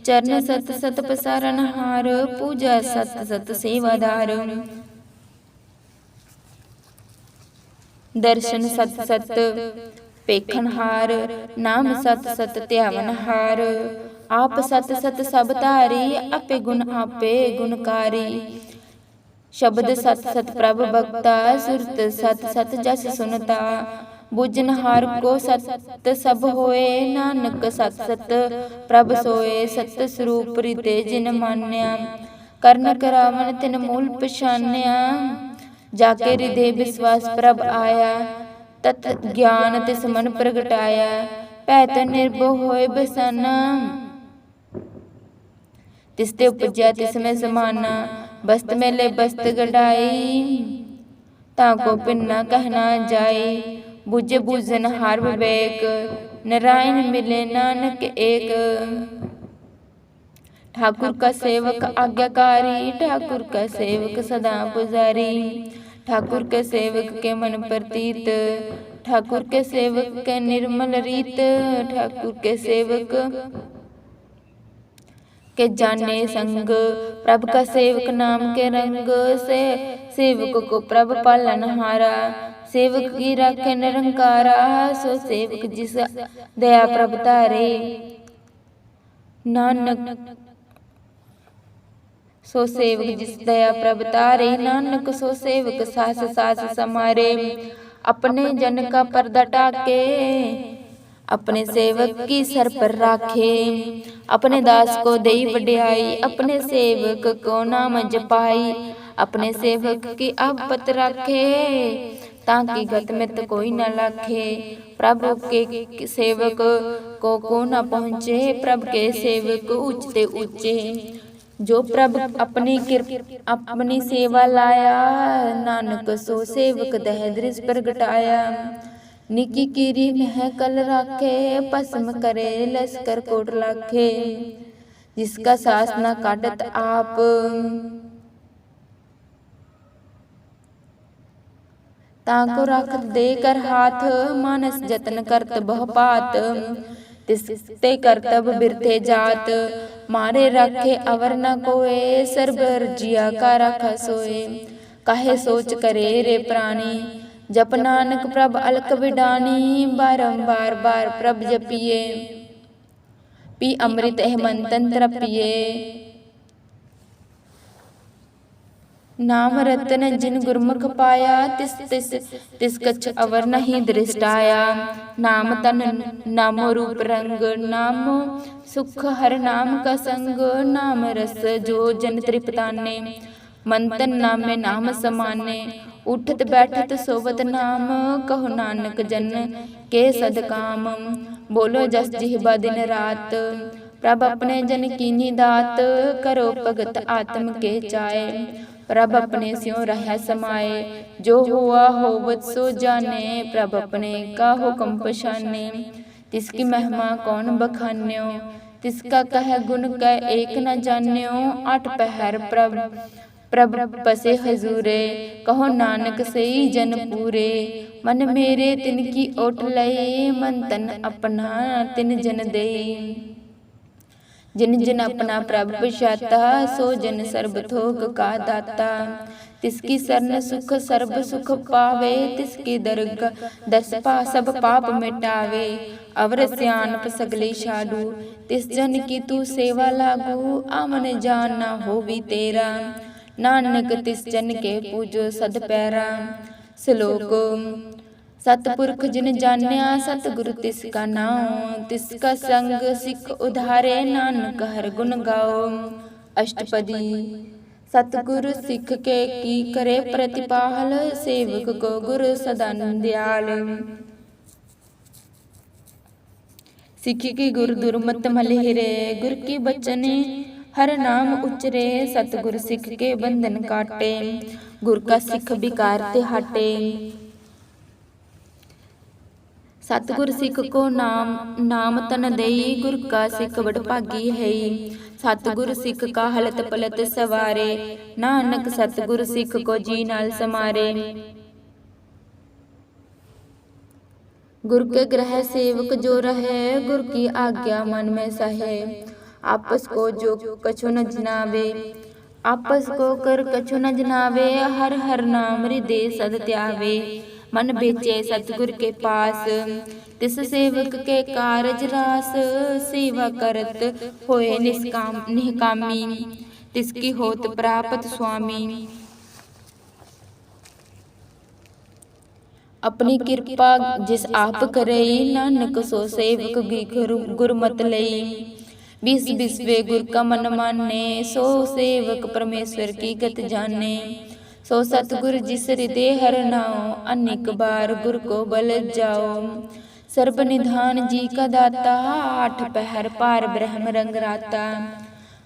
चरण सत सत पसारन हार पूजा सत सत सेवादार। दर्शन सत सत पेखन हार नाम सत सत ध्यावन हार। आप सत सत सब धारी आपे गुणकारी। शब्द सत सत प्रभ भक्ता सुरत सत सत जस सुनता। बुझन हार को सत सब होए नानक सत सत प्रभ सोए। सत स्वरूप रीते जिन मान्या करन करावन तिन मूल पछान्या। जाके हृदय विश्वास प्रभ आया तत ज्ञान तिस मन प्रगटाया। पैत निर्भय होए बसाना तिसते उपजया तिसमें समाना। बस्त मेले बस्त गढ़ाई ताको पिन्ना कहना जाए। बुझे बूझन हार विवेक नारायण मिले नानक एक। ठाकुर का सेवक आज्ञाकारी ठाकुर का सेवक सदा पुजारी। ठाकुर के सेवक के मन प्रतीत ठाकुर के सेवक के निर्मल रीत। ठाकुर के सेवक के जाने संग प्रभ का सेवक नाम के रंग। से सेवक को प्रभ पालन हारा सेवक की राखे निरंकारा। सो सेवक जिस दया प्रभ तारे नानक। सो सेवक जिस दया प्रभ तारे नानक। सो सेवक सास सास समारे अपने जन का पर्दा टाके। अपने सेवक की सर पर राखे अपने दास को देई वड्याई। अपने सेवक को नाम जपाई अपने सेवक की आफत राखे। ताकि गत में तो कोई न लाखे प्रभु के सेवक को न पहुँचे। प्रभु के सेवक ऊंचते ऊंचे जो प्रभु अपनी सेवा लाया। नानक सो सेवक दह दृश्य प्रगटाया। निकी कीरी मह कल राखे भस्म करे लश्कर कोट लाखे। जिसका सास न काटत आप ताको रख दे कर हाथ। मानस जतन करत बहु पात तिसते करतब बिरथे जात। मारे रखे अवर न कोए सरबर जिया का रखा सोए। काहे सोच करे रे प्राणी जप नानक प्रभ अलख विडानी। बारंबार बार प्रभ जपिए पी अमृत मंतन तृपिए। नाम रतन जिन गुरमुख पाया तिस कछ अवर नहीं दृष्टाया। नाम तन नामो रूप रंग नामो सुख हर नाम का संग। नाम रस जो जन तृप्ताने मंतन नामे नाम समाने। उठत बैठत सोवत नाम कहो नानक जन के सदकाम। बोलो जस जिह्वा दिन रात प्रभ अपने जन कीनी दात, करो भगत आत्म के चाए। प्रभ अपने स्यों रह समाए, जो हुआ होवत सो जाने। प्रभ अपने का हुक्म पछाने, तिसकी महिमा कौन बखान्यो। तिसका कह गुण कह एक न जान्यो। आठ पहर प्रभ प्रभ बसे हजूरे, कहो नानक सही जन पूरे। मन मेरे तिनकी ओट लए, मन तन अपना तिन जन दे। जिन जिन अपना प्रभ पछाता, सो जन सर्ब थोक का दाता। तिसकी शरण सुख सर्ब सुख पावे, तिसके दरगाह दस सब पाप मिटावे। अवर सियानप सगले छाडू, तिस जन की तू सेवा लागू। आमन जान ना होवी तेरा, नानक तिस जन के पूजो सद पैरा। श्लोक सतपुरख जिन जान्या, सतगुरु तिसका नाम। तिसका संग सिख उधारे, नानक हर गुण गाओ। अष्टपदी सतगुरु सिख के की करे प्रतिपाल, सेवक को गुरु सदा दयाल। सिख की गुरु दुर्मत मलहिरे, गुर की बचने हर नाम उचरे। सतगुरु सिख के बंधन काटे, गुर का सिख विकार ते हटे। सतगुर सिख को नाम तन देई, गुर का सिख बड़ भागी है। सतगुर सिख का हलत पलत सवारे, नानक सतगुर सिख को जी नाल समारे। गुर के ग्रह सेवक जो रहे, गुर की आज्ञा मन में सहे। आपस को जो कछु न जनावे, आपस को कर कछु न जनावे। हर हर नाम हृदय सद त्यावे, मन बेचे सतगुर के पास। तिस सेवक के कारज रास, सेवा करत होए निष्कामी। तिसकी होत प्राप्त स्वामी, अपनी कृपा जिस आप करई। नानक सो सेवक गी गुरमत लई। बिस बिसवे गुर का मन माने, सो सेवक परमेश्वर की गत जाने। सो सतगुर जिस हृदय हर नाओ, अनेक बार गुर को बल जाओ। सर्ब निधान जी का दाता, आठ पहर पार ब्रह्म रंग राता।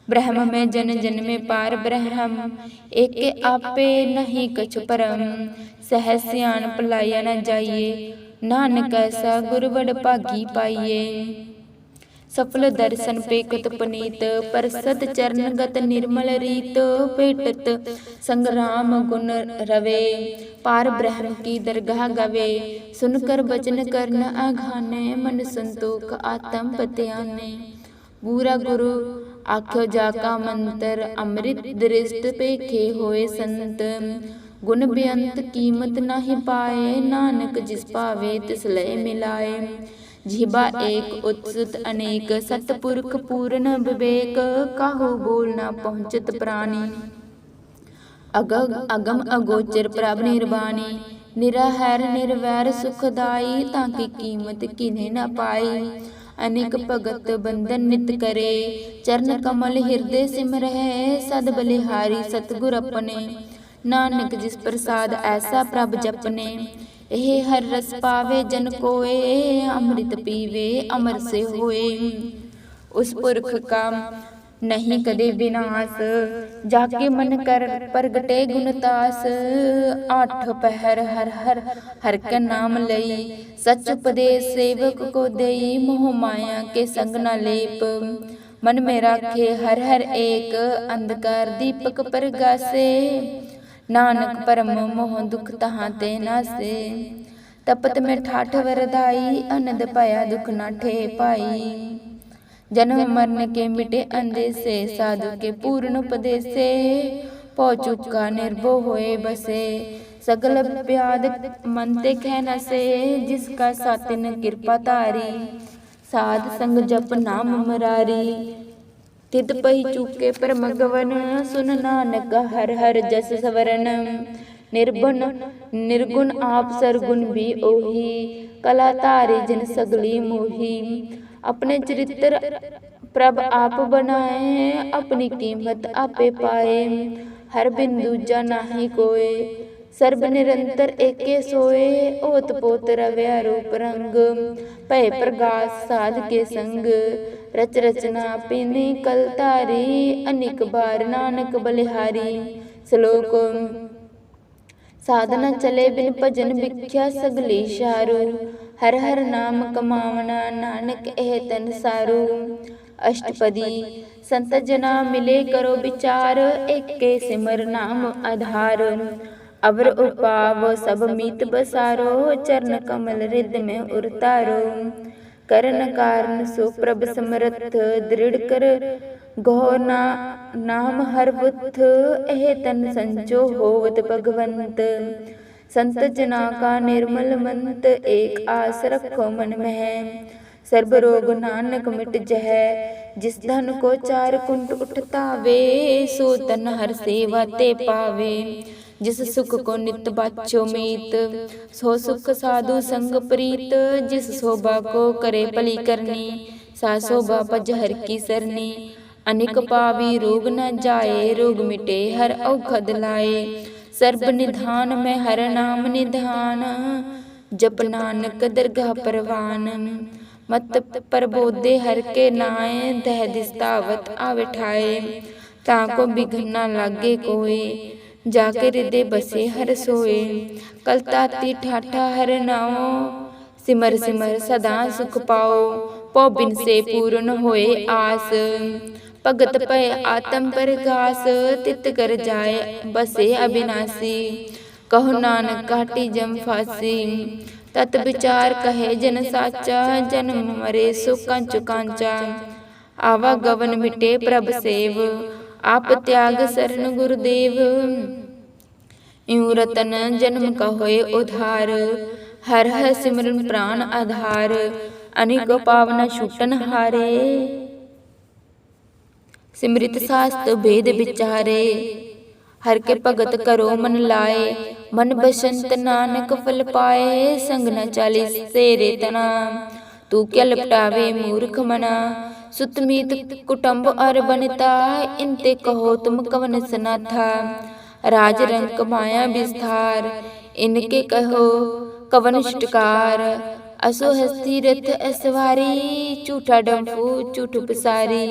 ब्रह्म में जन जन में पार ब्रह्म, एक आपे नहीं कछु परम। सहज सियान पलाया न जाइए, नानक ऐसा गुर बड़ भागी पाइए। सफल दर्शन पेकत पनीत, परसद चरण गत निर्मल रीत। पेटत संग्राम गुण रवे, पार ब्रह्म की दरगाह गवे। सुनकर बचन करन आघाने, मन संतोख आत्म पत्याने। पूरा गुरु आख्यो जाका मंत्र, अमृत दृष्ट पेखे होए संत। गुण बेअंत कीमत नाही पाए, नानक जिस पावे तिस लय मिलाए। जिह्वा एक उत्सुत अनेक, सतपुरख पूर्ण विवेक। काहू बोल न पहुँचत प्राणी, अगम अगोचर प्रभ निर्वाणी। निराहर निर्वैर सुखदाई, ताकि कीमत किन्हें न पाई। अनेक भगत बंधन नित करे, चरण कमल हृदय सिमरहि। सद बलिहारी सतगुर अपने, नानक जिस प्रसाद ऐसा प्रभ जपने। एह हर रस पावे जन कोए, अमृत पीवे अमर से होए। उस पुरख का नहीं कदे विनाश, जाके मन कर प्रगटे गुणतास। आठ पहर हर हर हर का नाम लई, सच उपदेश सेवक को देई। मोह माया के संग न लेप, मन में राखे हर हर एक। अंधकार दीपक प्रगासे, नानक परम मोह दुख तहाँ ते नासे। तपत में ठाठ वरदाई, अनंद पाया दुख न ठे पाई। जन्म मरण के मिटे अंदेसे, साधु के पूर्ण उपदेसे। पौ चुका निर्भो होए बसे, सगल व्याध मन ते कह न से। जिसका सातिन कृपा तारी, साध संग जप नाम मरारी। तित पही चूके पर मगवन, सुन नानक हर हर जस सवरन। निर्गुण आप सरगुण भी ओही, कला तारे जिन सगली मोही। अपने चरित्र प्रभ आप बनाए, अपनी कीमत आपे पाए। हर बिंदु जा नाही कोय, सर्ब निरंतर एके सोए, ओत पोत रव्या रूप रंग, भय प्रगास साध के संग, रच रचना पीनी कलतारी, अनिक बार नानक बलिहारी। श्लोक साधना चले बिन भजन भिख्या सगली शारू, हर हर नाम कमावना नानक एह तन सारू। अष्टपदी संत जना मिले करो विचार, एके सिमर नाम आधार, अवर उपाव सब मीत बसारो, चरण कमल रिद में उरतारो। करन कारण सो प्रभ समरथ, दृढ़ कर गो नाम हर बुद्ध, एह तन संचो होवत भगवंत। संत जना का निर्मल मंत, एक आस रखो मन में, सर्ब रोग नानक मिट जह। जिस धन को चार कुंट उठतावे, सो तन हर सेवा ते पावे। जिस सुख को नित बाचो मीत, सो सुख साधु संग प्रीत। जिस शोभा को करे भली करनी, सा शोभा भज हर की सरनी। अनिक पावी रोग न जाए, रोग मिटे हर औखद लाए। सर्ब निधान में हर नाम निधान, जप नानक दरगाह परवान। मत प्रबोधे हर के नाए, दह दिस्तावत आवे ठाए। ताको बिघन न लागे कोय, जाके हृदय बसे हर सोए। कल ताती ठाठा हर नाओ, सिमर सिमर सदा सुख पाओ। पौ बिन से पूर्ण होए आस, भगत पय आत्म परगास। तित कर जाए बसे अविनाशी, कहो नानक काटी जम फांसी। तत विचार कहे जन साचा, जन्म मरे सो कंच कांचा। आवा गवन मिटे प्रभ सेव, आप त्याग शरण गुरुदेव। यूं रतन जन्म का होए उधार, हर हर सिमरन प्राण आधार। अनेको पावना छूटन हारे, सिमरित शास्त्र भेद विचारे। हर के भगत करो मन लाए, मन बसंत नानक फल पाए। संग न चाले तेरे तना, तू क्या लपटावे मूर्ख मना। सुत मीत कुटुंब और बनता, इनते कहो तुम कवन सनाथा। राज रंक माया विस्तार, इनके कहो कवन शिष्टकार। असो हस्ती रथ असवारी, झूठा डंफू झूठ पसारी।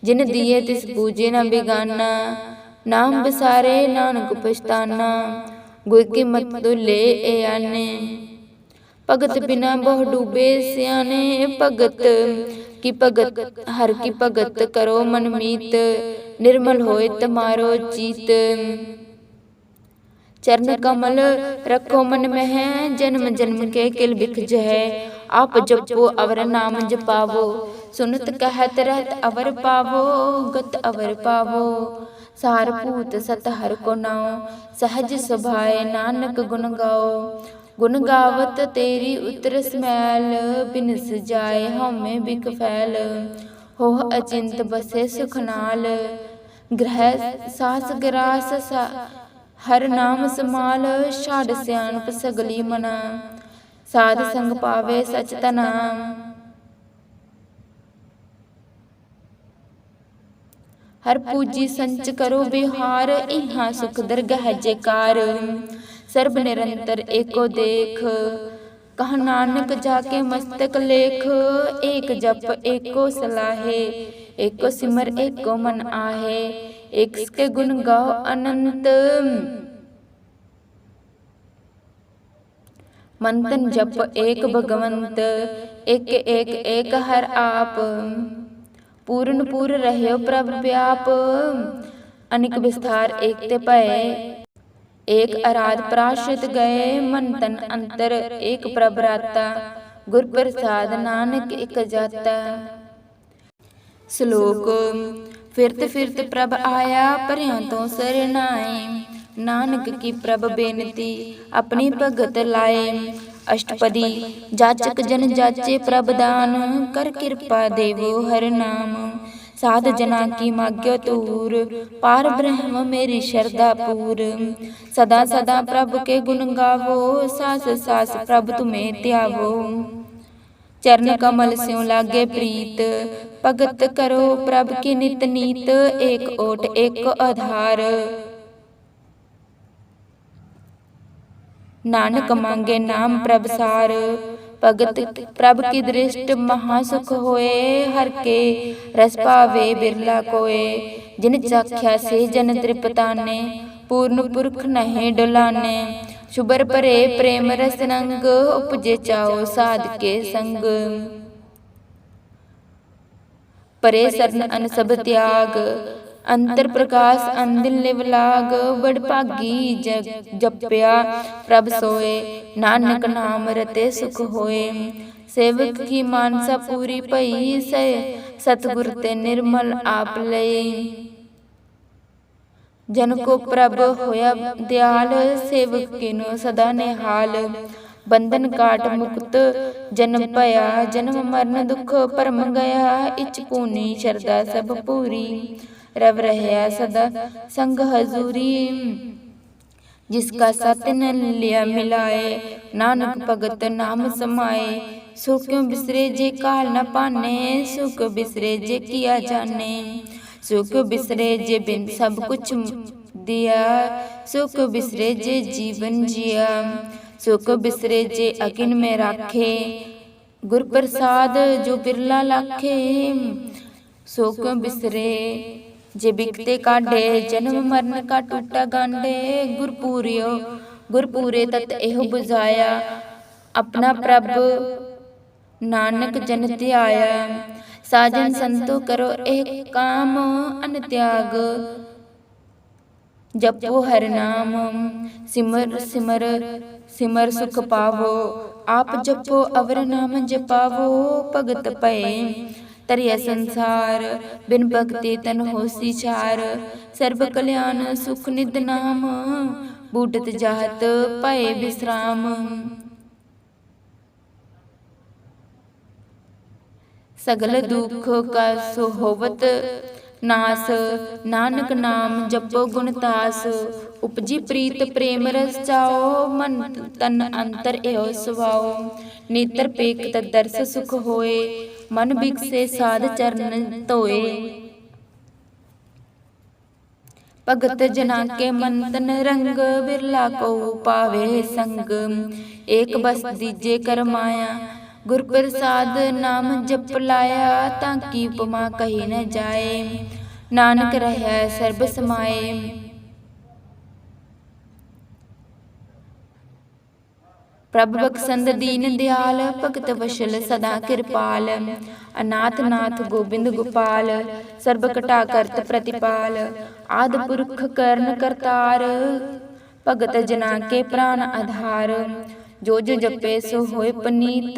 जिन दिए तिस पूजे न बिगाना, नाम बिसारे नानक पछताना। गुर की मत तो ले ए आने, भगत बिना बहु डूबे सियाने। भगत की भगत हर की भगत करो मन मीत, निर्मल होए तुम्हारो चीत। चरण कमल रखो मन में है, जन्म जन्म के किल बिख जह। आप जपो अवर नाम जपावो, सुनत कहत रहत अवर पावो। गत अवर पावो, सार पूत सत हर को नाओ। सहज सुभाए नानक गुण गाओ, गुण गावत तेरी उतरस मैल। बिनस जाए हमें बिक फैल, हो अचिंत बसे सुख नाल। ग्रह सास ग्रास हर नाम समाल, छाड़ सियाणप सगली मना। साध संग पावे सच तना, हर पूजी संच करो विहार। इहाँ सुख दरगह जयकार, सर्ब निरंतर एको देख। कह नानक जाके मस्तक लेख। एक जप एको सलाहे, एको सिमर एको मन आहे। एक के गुण गाओ अनंत, मंतन जप एक भगवंत। एक एक एक हर आप, पूर्ण पूर रह्यो प्रभ व्याप। अनिक विस्तार एक ते भय, एक आराध प्राश्रित गए। मन तन अंतर एक प्रभ राता, गुर प्रसाद नानक एक जाता। श्लोक फिरत फिरत प्रभ आया, परयों तो सरनाए। नानक की प्रभ बेनती, अपनी भगत लाए। अष्टपदी जाचक जन जाचे प्रभ दान, कर कृपा देवो हर नाम। साध जना की माग्यो तूर, पार ब्रह्म मेरी श्रद्धा पूर। सदा सदा प्रभ के गुण गावो, सास सास प्रभ तुम्हें त्यावो। चरण कमल स्यों लागे प्रीत, भगत करो प्रभ की नित नीत। एक ओट एक आधार, नानक मांगे नाम प्रभ सार, भगत प्रभ की दृष्ट महासुख होए। हर के रस पावे बिरला कोय, जिन चाख्या से जन तृपताने। पूर्ण पुरख नहीं डुलाने, शुबर परे प्रेम रस रंग। उपजे चाओ साध के संग, परे सरन अन सब त्याग। अंतर प्रकाश अंदिल निव लाग, बड़ भागी जपया प्रभ सोए। नानक नाम रते सुख होए, सेवक की मानसा पूरी भई। से सतगुर ते निर्मल आप लय, जन को प्रभ होया दयाल। सेवक किनो सदा निहाल, बंधन काट मुक्त जन्म भया। जन्म मरण दुख परम गया, इच पूनी शरदा सब पूरी। रव रहया सदा संग हजूरी, जिसका सत न लिया मिलाए। नानक भगत नाम समाए, सो क्यों बिसरे जे काल न पाने। सुख बिसरे जे किया जाने, सुख बिसरे जे बिन सब कुछ दिया। सुख बिसरे जे जीवन जिया, सुख बिसरे जे अगिन में राखे। गुर प्रसाद जो बिरला लाखे, सुख बिसरे जे बिकते काढे। जन्म मरण का टूटा गांडे, गुरपूरे तत एहो बुझाया। अपना प्रभ नानक जन त्याया, साजन संतो करो एक काम। अन त्याग जपो हर नाम, सिमर सिमर सिमर सुख पावो। आप जपो अवर नाम जपावो, भगत पए तरिया संसार। बिन भक्ति तन होसी चार, सर्व कल्याण सुख निध नाम। बूटत जात पाए विश्राम, सगल दुख का सो होवत नास। नानक नाम जपो गुण तास, उपजी प्रीत प्रेम रस चाओ। मन तन अंतर एहो सुभाओ, नेत्र पेख दर्श सुख होए। मन बिकसे साध चरण धोए, भगत जना के मन तन रंग। बिरला को पावे संग, एक बस दीजे कर माया। गुर प्रसाद नाम जप लाया, ताकि उपमा कही न जाए। नानक रहै सर्ब समाए, प्रभ बख्शंद दीन दयाल। भगत वशल सदा कृपाल, अनाथ नाथ गोबिंद गोपाल। सर्ब कटा करत प्रतिपाल, आदि पुरख करण करतार। भगत जना के प्राण आधार, जो जो जपे सो होए पनीत।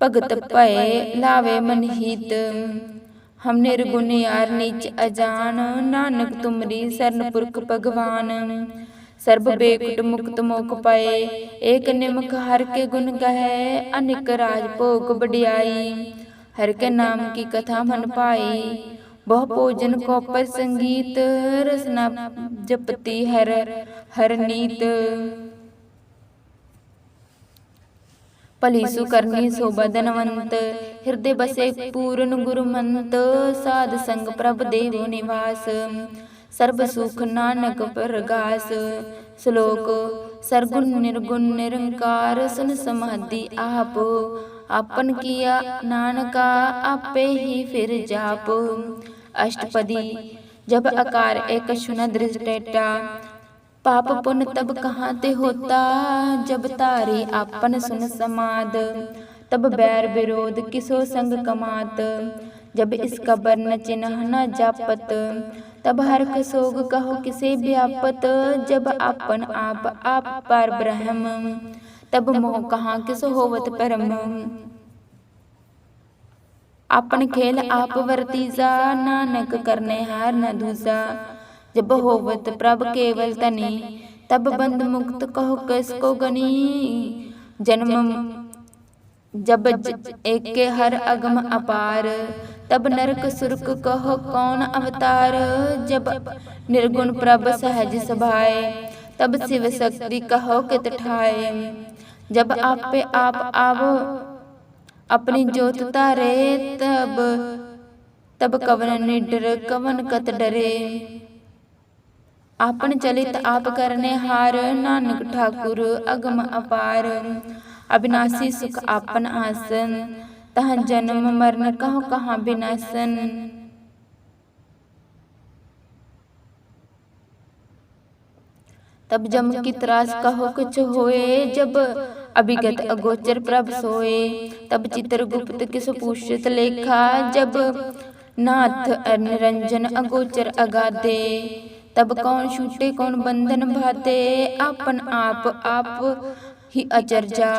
भगत भये लावे मन हीत, हम निर्गुण यार नीच अजान। नानक तुमरी सरन पुरख भगवान, सर्ब बेकुट मुक्त मोक पाए। एक निमक हर के गुण गहे, अनिक राज भोग बढ़ियाई। हर के नाम की कथा मन पाई, बहु भोजन को पर संगीत। रसना जपति हर हर नीत, भली सुकरनी शोभा धनवंत। हृदय बसे पूर्ण गुरुमंत, साध संग प्रभ देव निवास। सर्ब सुख नानक परगास, श्लोक सरगुण निर्गुण निरंकार। सुन समाधि आप, आपन किया नानका। आपे ही फिर जाप, अष्टपदी जब आकार एक शुन दृष्टेटा। पाप पुण्य तब कहाँ ते होता, जब तारी आपन सुन समाद। तब बैर विरोध किसो संग कमात, जब इसका वर्ण चिन्ह न जापत। तब हर्क सोग कहो किसे व्यापत, जब आपन आप पर ब्रह्म। तब मोह कहाँ किस होवत परम, आपन खेल आप वर्तीजा। नानक करने हार न दूजा, जब होवत प्रभ केवल तनी। तब बंद मुक्त कहो किसको गनी, जन्म जब एक हर अगम अपार। तब नरक सुरक कहो कौन अवतार, जब निर्गुण प्रभ सहज सभाए। तब शिव शक्ति कहो कित ठाए, जब आप पे आप आवो अपनी जोत तारे। तब कवन निडर कवन कत डरे, आपन चलित आप करने हार, नानक ठाकुर अगम अपार। अविनाशी सुख आपन आसन, तहाँ जन्म मरण कहो कहाँ विनाशन। तब जम की त्रास कहो कुछ होए, जब अभिगत अगोचर प्रभ सोए। तब चित्रगुप्त किस पूछत लेखा, जब नाथ निरंजन अगोचर अगाधे। तब कौन छूटे कौन बंधन बाधे, आपन आप ही अचरजा।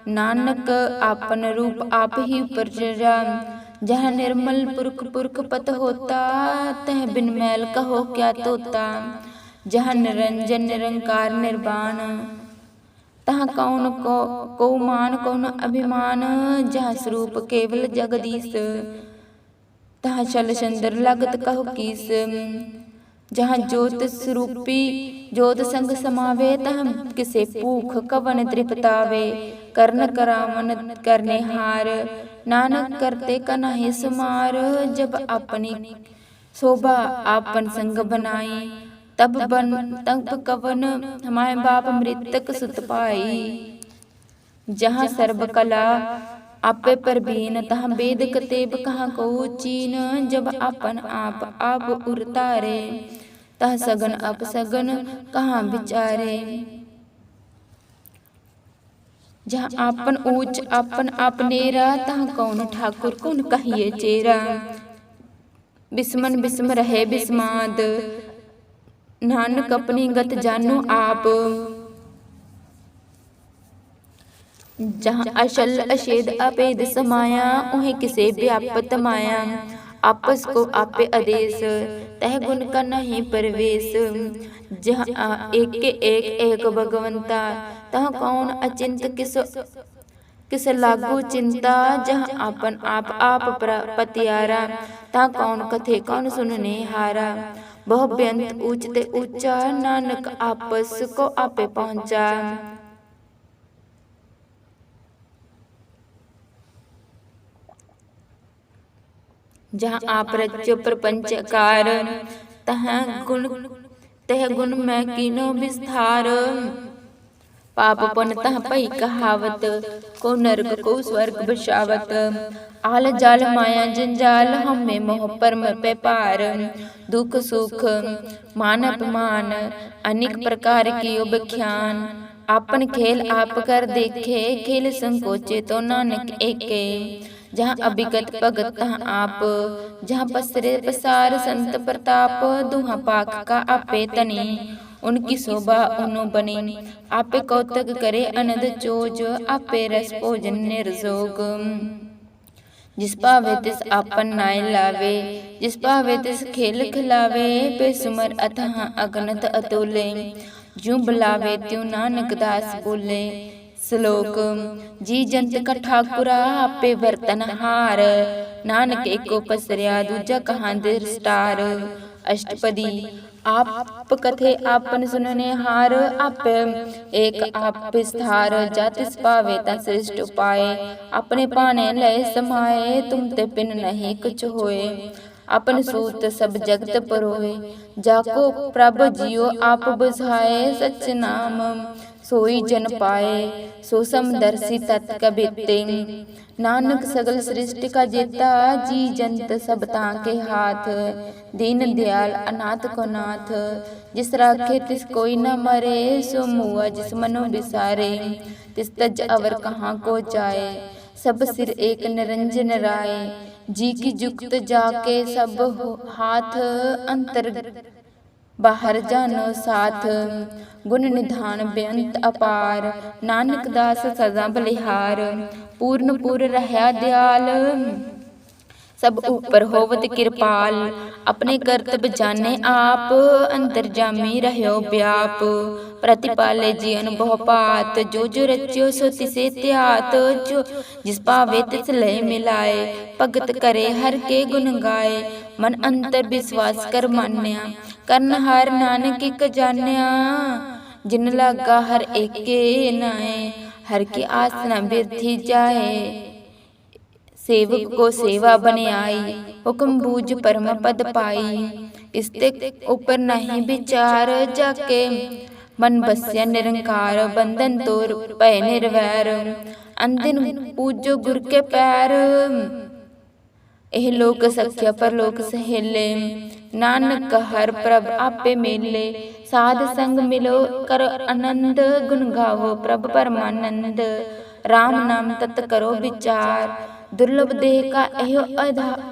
नानक आपन रूप आप ही उपरजा। जहाँ निर्मल पुरख पुरख पत होता, तह बिन मैल कहो क्या तोता। जहाँ निरंजन निरंकार निर्वाण, तहाँ कौन को मान कौन अभिमान। जहाँ स्वरूप केवल जगदीश, तहाँ चल चंद्र लगत कहो कीस। जहाँ ज्योत स्वरूपी ज्योत संग समावे, तहाँ किसे भूख कवन तृप्तावे। कर्ण करावन करने हार, नानक करते कनाहि सुमार। जब अपनी शोभा आपन संग बनाई, तब कवन हमारे बाप मृतक सुत पाई। जहाँ सर्व कला आपे परवीन, तहाँ वेद कतेब कहाँ को चीन। जब आपन आप उरतारे, तह सगन अपसगन कहाँ विचारे। जहाँ आपन ऊंच आपन आपनेरा, तहाँ कौन ठाकुर कौन कहिए चेरा। बिस्मन बिस्म रहे बिस्माद, नानक अपनी गत जानो आप। जहाँ अशल अशेद अपेद समाया, उन्हें किसे व्यापत माया। आपस को आपे आदेश, तह गुण का नहीं परवेश। जहाँ एक भगवंता, तह कौन अचिंत किस लागू चिंता। जहाँ आपन आप पतियारा, तहाँ कौन कथे कौन सुनने हारा। बहु व्यंत ऊंचते ऊंचा, नानक आपस को आपे पहुंचा। जहाँ आप रच्यो प्रपंचकार, तह गुण में कीनो विस्तार। पाप पुन तह पई कहावत, को नरक को स्वर्ग बसावत। आल जाल माया जंजाल, हमें मोह परम पे पार। दुख सुख मान अपमान, अनेक प्रकार की उबख्यान। आपन खेल आप कर देखे, खेल संकोचे तो नानक एके। जहाँ अभिगत भगत तहाँ आप, जहाँ पसरे पसार संत प्रताप। दुहा पाक का आपे तनी, उनकी शोभा उनो बनी। आपे कौतक करे अनद चोज, आपे रस भोजन निर्जोग। जिस पावे तिस आपन नाय लावे, जिस पावे तिस खेल खिलावे। बेसुमर अथाह अगनत अतुले, ज्यों बुलावे त्यों नानक दास बोले। श्लोक जी जंत का ठाकुरा, आपे बर्तन हार। नानक एको पसरिया, दूजा कहाँ दृष्टार। अष्टपदी आप कथे आपन सुनने हार। आप एक आप विस्तार, जातिस पावे ता श्रेष्ठ उपाय। अपने पाने लय समाये, तुम ते पिन नहीं कुछ होए। अपन सूत सब जगत परोए, जाको प्रभ जियो आप बुझाए। सच नाम सोई जन पाए, सो समदर्शी तत् कबीते। नानक सगल सृष्टि का जेता, जी जंत सब ताके हाथ। दीन दयाल अनाथ को नाथ, जिस राखे तिस कोई न मरे। सो मुआ जिस मनो बिसारे, तिस तज अवर कहाँ को जाए। सब सिर एक निरंजन राय, जी की जुक्त जाके सब हाथ। अंतर बाहर जानो साथ, गुण निधान बेअंत अपार। नानक दास सदा बलिहार, पूर्ण पूर रहा दयाल। सब ऊपर होवत कृपाल, अपने कर्तव्य जाने आप। अंतर्जामी रहो व्याप, प्रतिपाले जीवन बहु पात। जो जो रच्यो सो तिसे त्यात, जो जिस पावे तिस लय मिलाए। भगत करे हर के गुण गाए, मन अंतर विश्वास कर मान्या। करन हार नानक एक जान्या, जिन लागा हर एके नाए। हर की आस न बिरथी जाए, सेवक को सेवा बने आई। हुक्म बूझ परम पद पाई, इसते ऊपर नहीं विचार, जाके मन बसिया निरंकार, बंधन तोर भय निर्वैर, अंदिन पूजो गुर के पैर, एह लोक सखिया परलोक सहेले, नानक हर प्रभ आपे मेले, साध संग मिलो कर आनंद, गुण गावो प्रभ परमानंद, राम नाम तत् करो विचार, दुर्लभ देह का एहो आधार,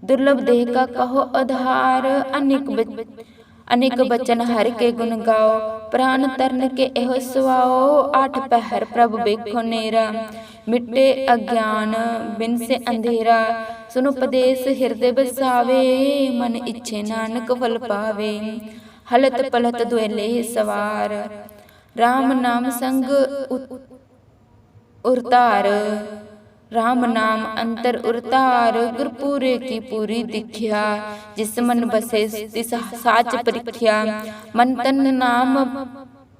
दुर्लभ देह का कहो आधार, अनेक बचन हर के गुण गाओ, प्राण तरन के एहो सुआओ, आठ पहर प्रभु बेखो नेरा, मिटे अज्ञान बिन से अंधेरा, सुनो उपदेश हृदय बसावे, मन इच्छे नानक फल पावे, हलत पलत दुएले सवार, राम नाम संग उरतार, राम नाम अंतर उरतार, गुरपुरे की पूरी दिख्या, जिस मन बसे तिस साच परीख्या, मन तन नाम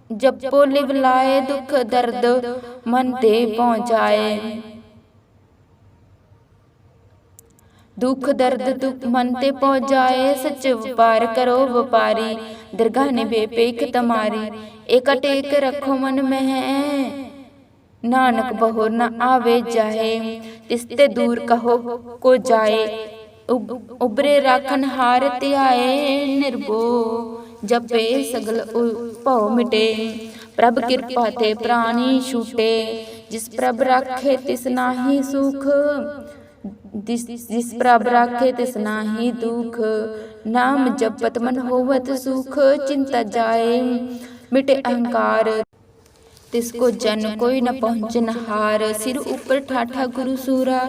जपो लिव लाए, दुख दर्द मन ते पहुँचाए, दुख दर्द दुख मन ते पहुँचाए, सच व्यापार करो व्यापारी, दरगाह ने बेपेख तमारी, एक टेक रखो मन में, नानक बहुर न आवे जाए, तिसते दूर कहो को जाए, उबरे राखन हार त्याए, निर्भो जपे सगल भव मिटे, प्रभ कृपा ते प्राणी छूटे, जिस प्रभ राखे तिस नाहि सुख, जिस प्रभ राखे तिस नाहि दुख, नाम जपत मन होवत सुख, चिंता जाए मिटे अहंकार, तिसको जन कोई न पहुँचन हार, सिर ऊपर ठाठा गुरु सूरा,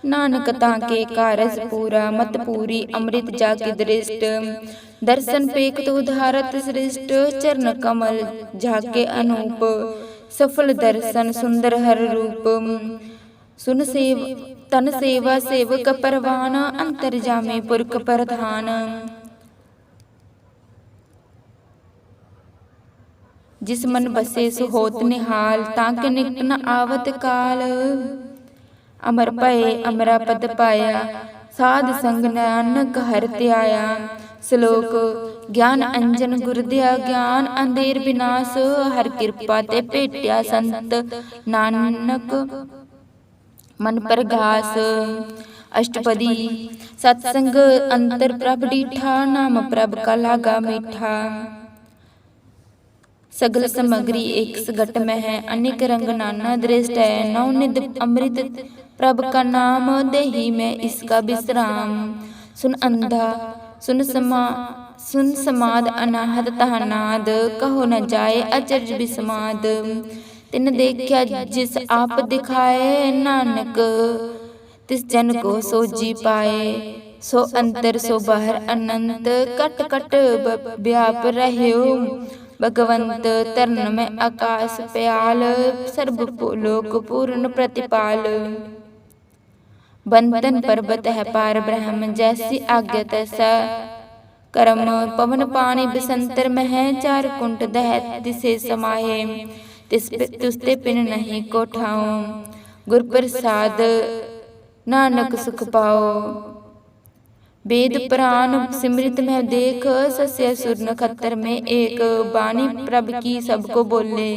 नानक ताके कारज पूरा, मत पूरी अमृत जाके दृष्ट, दर्शन पेख उधारत श्रेष्ठ, चरण कमल झाके अनूप, सफल दर्शन सुंदर हर रूप, सुन सेव तन सेवा सेवक परवान, अंतर जामे पुरख प्रधान, जिस मन बसे सो होत निहाल, ताक निकट न आवत काल, अमर भये अमरा पद पाया, साध संग नानक हर त्याया, श्लोक ज्ञान अंजन गुर दिया ज्ञान, अंधेर विनाश हर कृपा ते भेटिया संत, नानक मन परगास, अष्टपदी सत्संग अंतर प्रभ डीठा, नाम प्रभ का लागा मीठा, सगल सामग्री एक सगट में है, अनेक रंग नाना दृष्ट है, नवनिध अमृत प्रभ का नाम, देही में इसका विश्राम, सुन अंधा सुन समाद अनाहत तहनाद, कहो न जाए अचरज विस्माद, तिन देखा जिस आप दिखाए, नानक तिस जन को सोजी पाए, सो अंतर सो बाहर अनंत, कट कट व्याप रह्यो, भगवंत तरन में आकाश प्याल, सर्व लोक पूर्ण प्रतिपाल, बंधन पर्वत है पार ब्रह्म, जैसी आज्ञा तैसा कर्म, पवन पानी बसंतर में है, चार कुंट दह तिसे समाये, तुस्ते पिन नहीं को ठाओ, गुर प्रसाद नानक सुख पाओ, वेद पुराण सिमृत में देख, सस्य सुर नखत्तर में एक, बानी प्रभ की सबको बोले,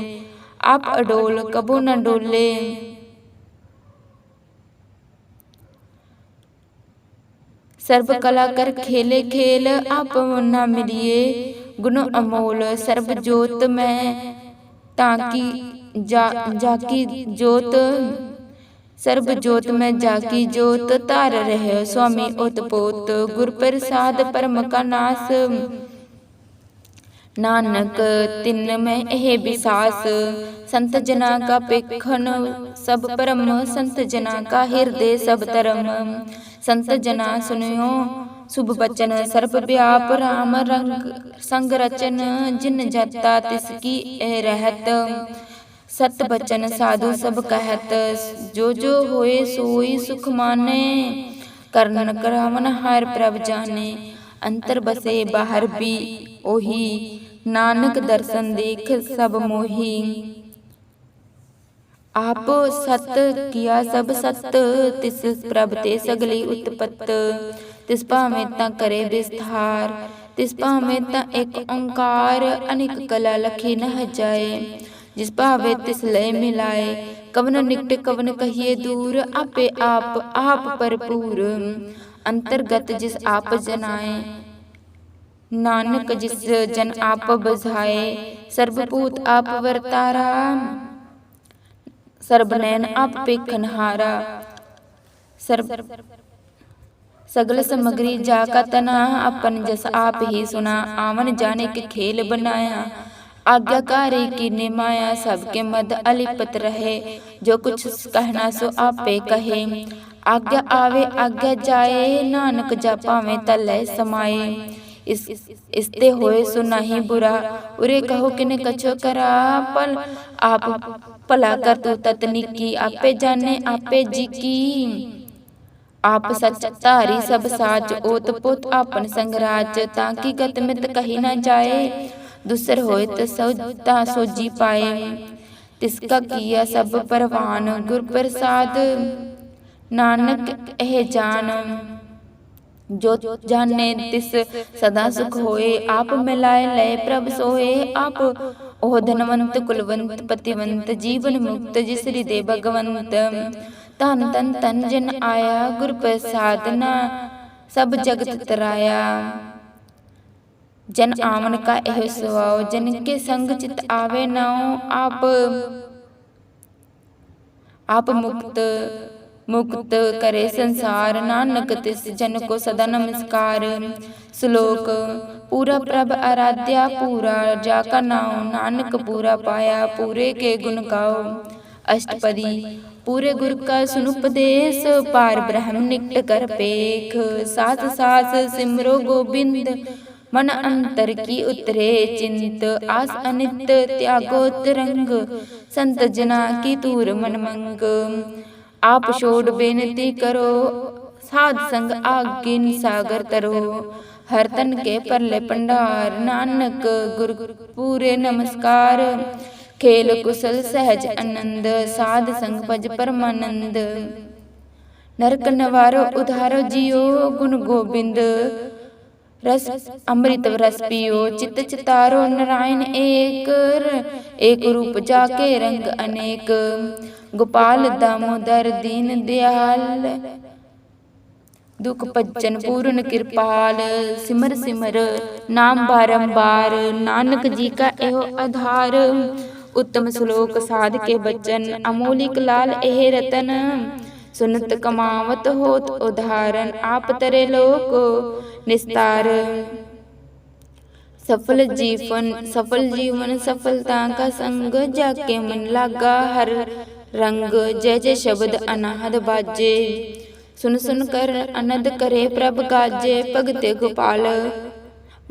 आप अडोल कबो न डोले, सर्व कला कर खेले खेल, आप न मिलिए गुण अमोल, सर्व जोत में ताकी जाकी जोत, सर्व जोत में जाकी जोत, तार रहे स्वामी ओतपोत, गुर प्रसाद परम का नास, नानक तिन में एह विसास, संत जना का पेखन सब परम, संत जना का हृदय सब धर्म, संत जना सुनियो शुभ बचन, सर्व व्याप राम रंग संग रचन, जिन जता तिसकी रहत, सत बचन साधु सब कहत, जो जो होए सोई सुख माने, करन करावन हार प्रभ जाने, अंतर बसे बाहर भी ओही, नानक दर्शन देख सब मोही, आप सत किया सब सत, तिस प्रभ ते सगली उत्पत। तिस भावें तां करे विस्तार, तिस भावें तां एक ओंकार। अनेक कला लखी न जाए, जिस भावे तिस लय मिलाए। कवन निकट कवन कहिए दूर, आपे आप भरपूर। अंतर्गत जिस आप जनाए, नानक जिस जन आप बझाए। सर्वभूत आप वर्तारा, सर्वनैन आप पेखनहारा। सगल समग्री जाका तना, अपन जस आप ही सुना। आवन जाने के खेल बनाया, आज्ञाकारी कीने माया। सबके मद अलिपत रहे, जो कुछ कहना सो आपे कहे। आज्ञा आवे आज्ञा जाए, नानक जा पावे तलै समाए। इसते होए सो नाही बुरा, उरे कहो किने कछो करा। पल आप भला कर तू ततनिकी, आपे जाने आपे जी की। आप सच धारी सब साच, ओत पोत आपन संगराज। ताकि गत मित कही न जाए, दूसर होए ता सोजी पाए। तिसका किया सब परवान, गुर प्रसाद नानक एह जान। जो जाने तिस सदा सुख होए, आप मिलाए लय प्रभ सोए। आप ओह धनवंत कुलवंत पतिवंत, जीवन मुक्त जिस हृदय भगवंत। धन धन धन जन आया, गुर प्रसाद ना सब जगत तराया। जन आवन का एह स्वभाव, जन के संग चित आवे नाउ। आप मुक्त करे संसार, नानक तिस जन को सदा नमस्कार। श्लोक पूरा प्रभ आराध्या, पूरा जाका नाउ। नानक पूरा पाया, पूरे के गुण गाओ। अष्टपदी पूरे गुर का सुनुपदेश, पार ब्रह्म निकट कर पेख। सास सास सिमरो गोबिंद, मन अंतर की उतरे चिंत। आस अनित त्यागो तिरंग, संत जना की तूर मन मंग। आप छोड़ बेनती करो, साध संग आगिन सागर तरो। हर तन के परले पंडार, नानक गुर पूरे नमस्कार। खेल कुशल सहज आनंद, साध संग भज परमानंद। नरक नवारो उधारो जियो, गुण गोबिंद रस अमृत रस पियो। चित चितारो नारायण एक रूप जाके रंग अनेक। गोपाल दामोदर दीन दयाल, दुख भंजन पूर्ण कृपाल। सिमर सिमर नाम बारंबार, नानक जी का एहो आधार। उत्तम श्लोक साध के बचन, अमोलिक लाल एह रतन। सुनत कमावत होत उदाहरण, आप तरे लोक निस्तार। सफल जीवन सफलता का संग, जाके मन लागा हर रंग। जय जय शब्द अनाहद बाजे, सुन सुन कर अनद करे प्रभ गाजे। भगते गोपाल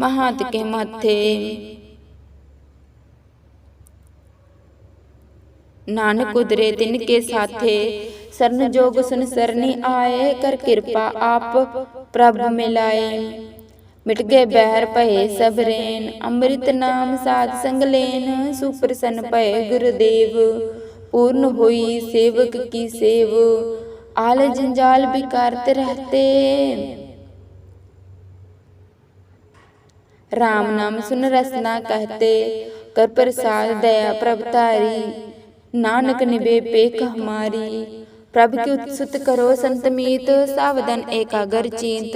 महात के माथे, नानक उदरे तिनके साथे। सरन जोग सुन सरनी आए, कर कृपा आप प्रभ मिलाए। मिट गए बैर भये सब रैन, अमृत नाम साध संग लेन। सुप्रसन्न भये गुरुदेव, पूर्ण हुई सेवक की सेव। आल जंजाल बिकारत रहते, राम नाम सुन रसना कहते। कर प्रसाद दया प्रभ तारी, नानक निभे पेख हमारी। प्रभ की उत्सुत करो संत मीत, सावधान एकागर चीत।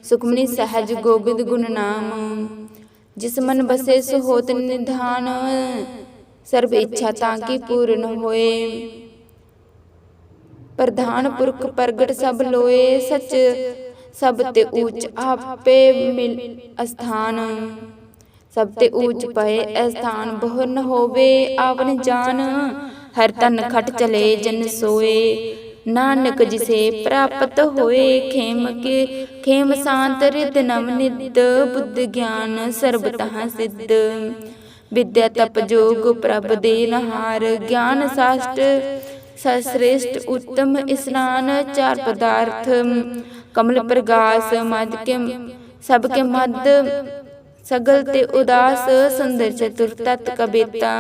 सुखमनी सहज गोबिंद गुण नाम, जिस मन बसे सो होत निधान। सर्व इच्छा ताकि पूर्ण होए, प्रधान पुरख प्रगट सब लोए। सच सब ते ऊंच आपे मिल स्थान, सब ते ऊंच पए स्थान। बहु न होवे आवन जान, हर तन खट चले जन सोए। नानक जिसे प्राप्त होए, खेम शांत रिद नम निद। बुद्ध ज्ञान सर्वतः सिद्ध, विद्या तप जोग प्रभ देनहार। ज्ञान शास्त्र श्रेष्ठ उत्तम स्नान, चार पदार्थ कमल प्रगास। मद के सबके मद, सगल ते उदास। सुंदर चतुर तत् कबीता,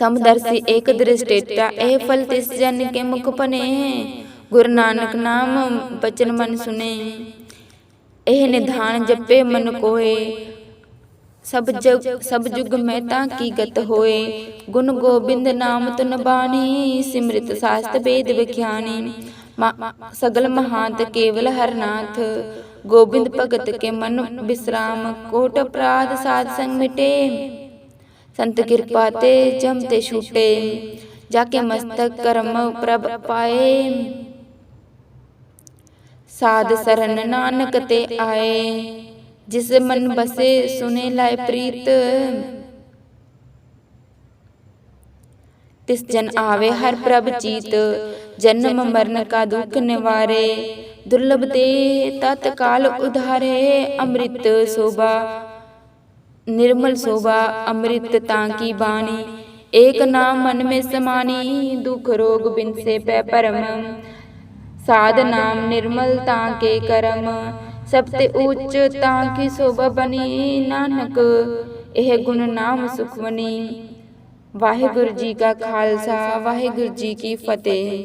ਸਮਦਰਸੀ ਏਕ ਦ੍ਰਿਸ਼ਟੇਟਾ, ਇਹ ਫਲ ਤਿਸ ਜਨ ਕੇ ਮੁਖ ਪਨੇ, ਗੁਰੂ ਨਾਨਕ ਨਾਮ ਬਚਨ ਮਨ ਸੁਨੇ, ਇਹ ਨਿਧਾਨ ਜਪੇ ਮਨ ਕੋਏ, ਸਭ ਜੁਗ ਮੈਂ ਤਾਂ ਕੀ ਗਤ ਹੋਏ, ਗੁਣ ਗੋਬਿੰਦ ਨਾਮ ਤੁਨ ਬਾਣੀ, ਸਿਮਰਿਤ ਸਾਸਤ ਵੇਦ ਵਿਖਿਆਨੀ, ਸਗਲ ਮਹਾਂਤ ਕੇਵਲ ਹਰਨਾਥ, ਗੋਬਿੰਦ ਭਗਤ ਕੇ ਮਨ ਵਿਸਰਾਮ, ਕੋਟ ਅਪਰਾਧ ਸਾਧ ਸੰਗ ਮਿਟੇ, ਸੰਤ ਕਿਰਪਾ ਤੇ ਜਮ ਤੇ ਛੂਟੇ, ਜਾਕੇ ਮਸਤਕ ਕਰਮ ਪ੍ਰਭ ਪਾਏ, ਸਾਧ ਸਰਨ ਨਾਨਕ ਤੇ ਆਏ, ਜਿਸ ਮਨ ਬਸੇ ਸੁਨੇ ਲਾਇ ਪ੍ਰੀਤ, ਤਿਸ ਜਨ ਆਵੇ ਹਰ ਪ੍ਰਭ ਚੀਤ, ਜਨਮ ਮਰਨ ਕਾ ਦੁਖ ਨਿਵਾਰੇ, ਦੁਰਲਭ ਤੇ ਤਤਕਾਲ ਉਧਾਰੇ, ਅੰਮ੍ਰਿਤ ਸੋਭਾ निर्मल शोभा अमृत तांकी बाणी, एक नाम मन में समानी, दुख रोग बिन से पै परम, साध नाम निर्मल तांके करम, सबते उच्च तांकी शोभा बनी, नानक यह गुण नाम सुखवनी। वाहिगुरु जी का खालसा, वाहिगुरु जी की फतेह।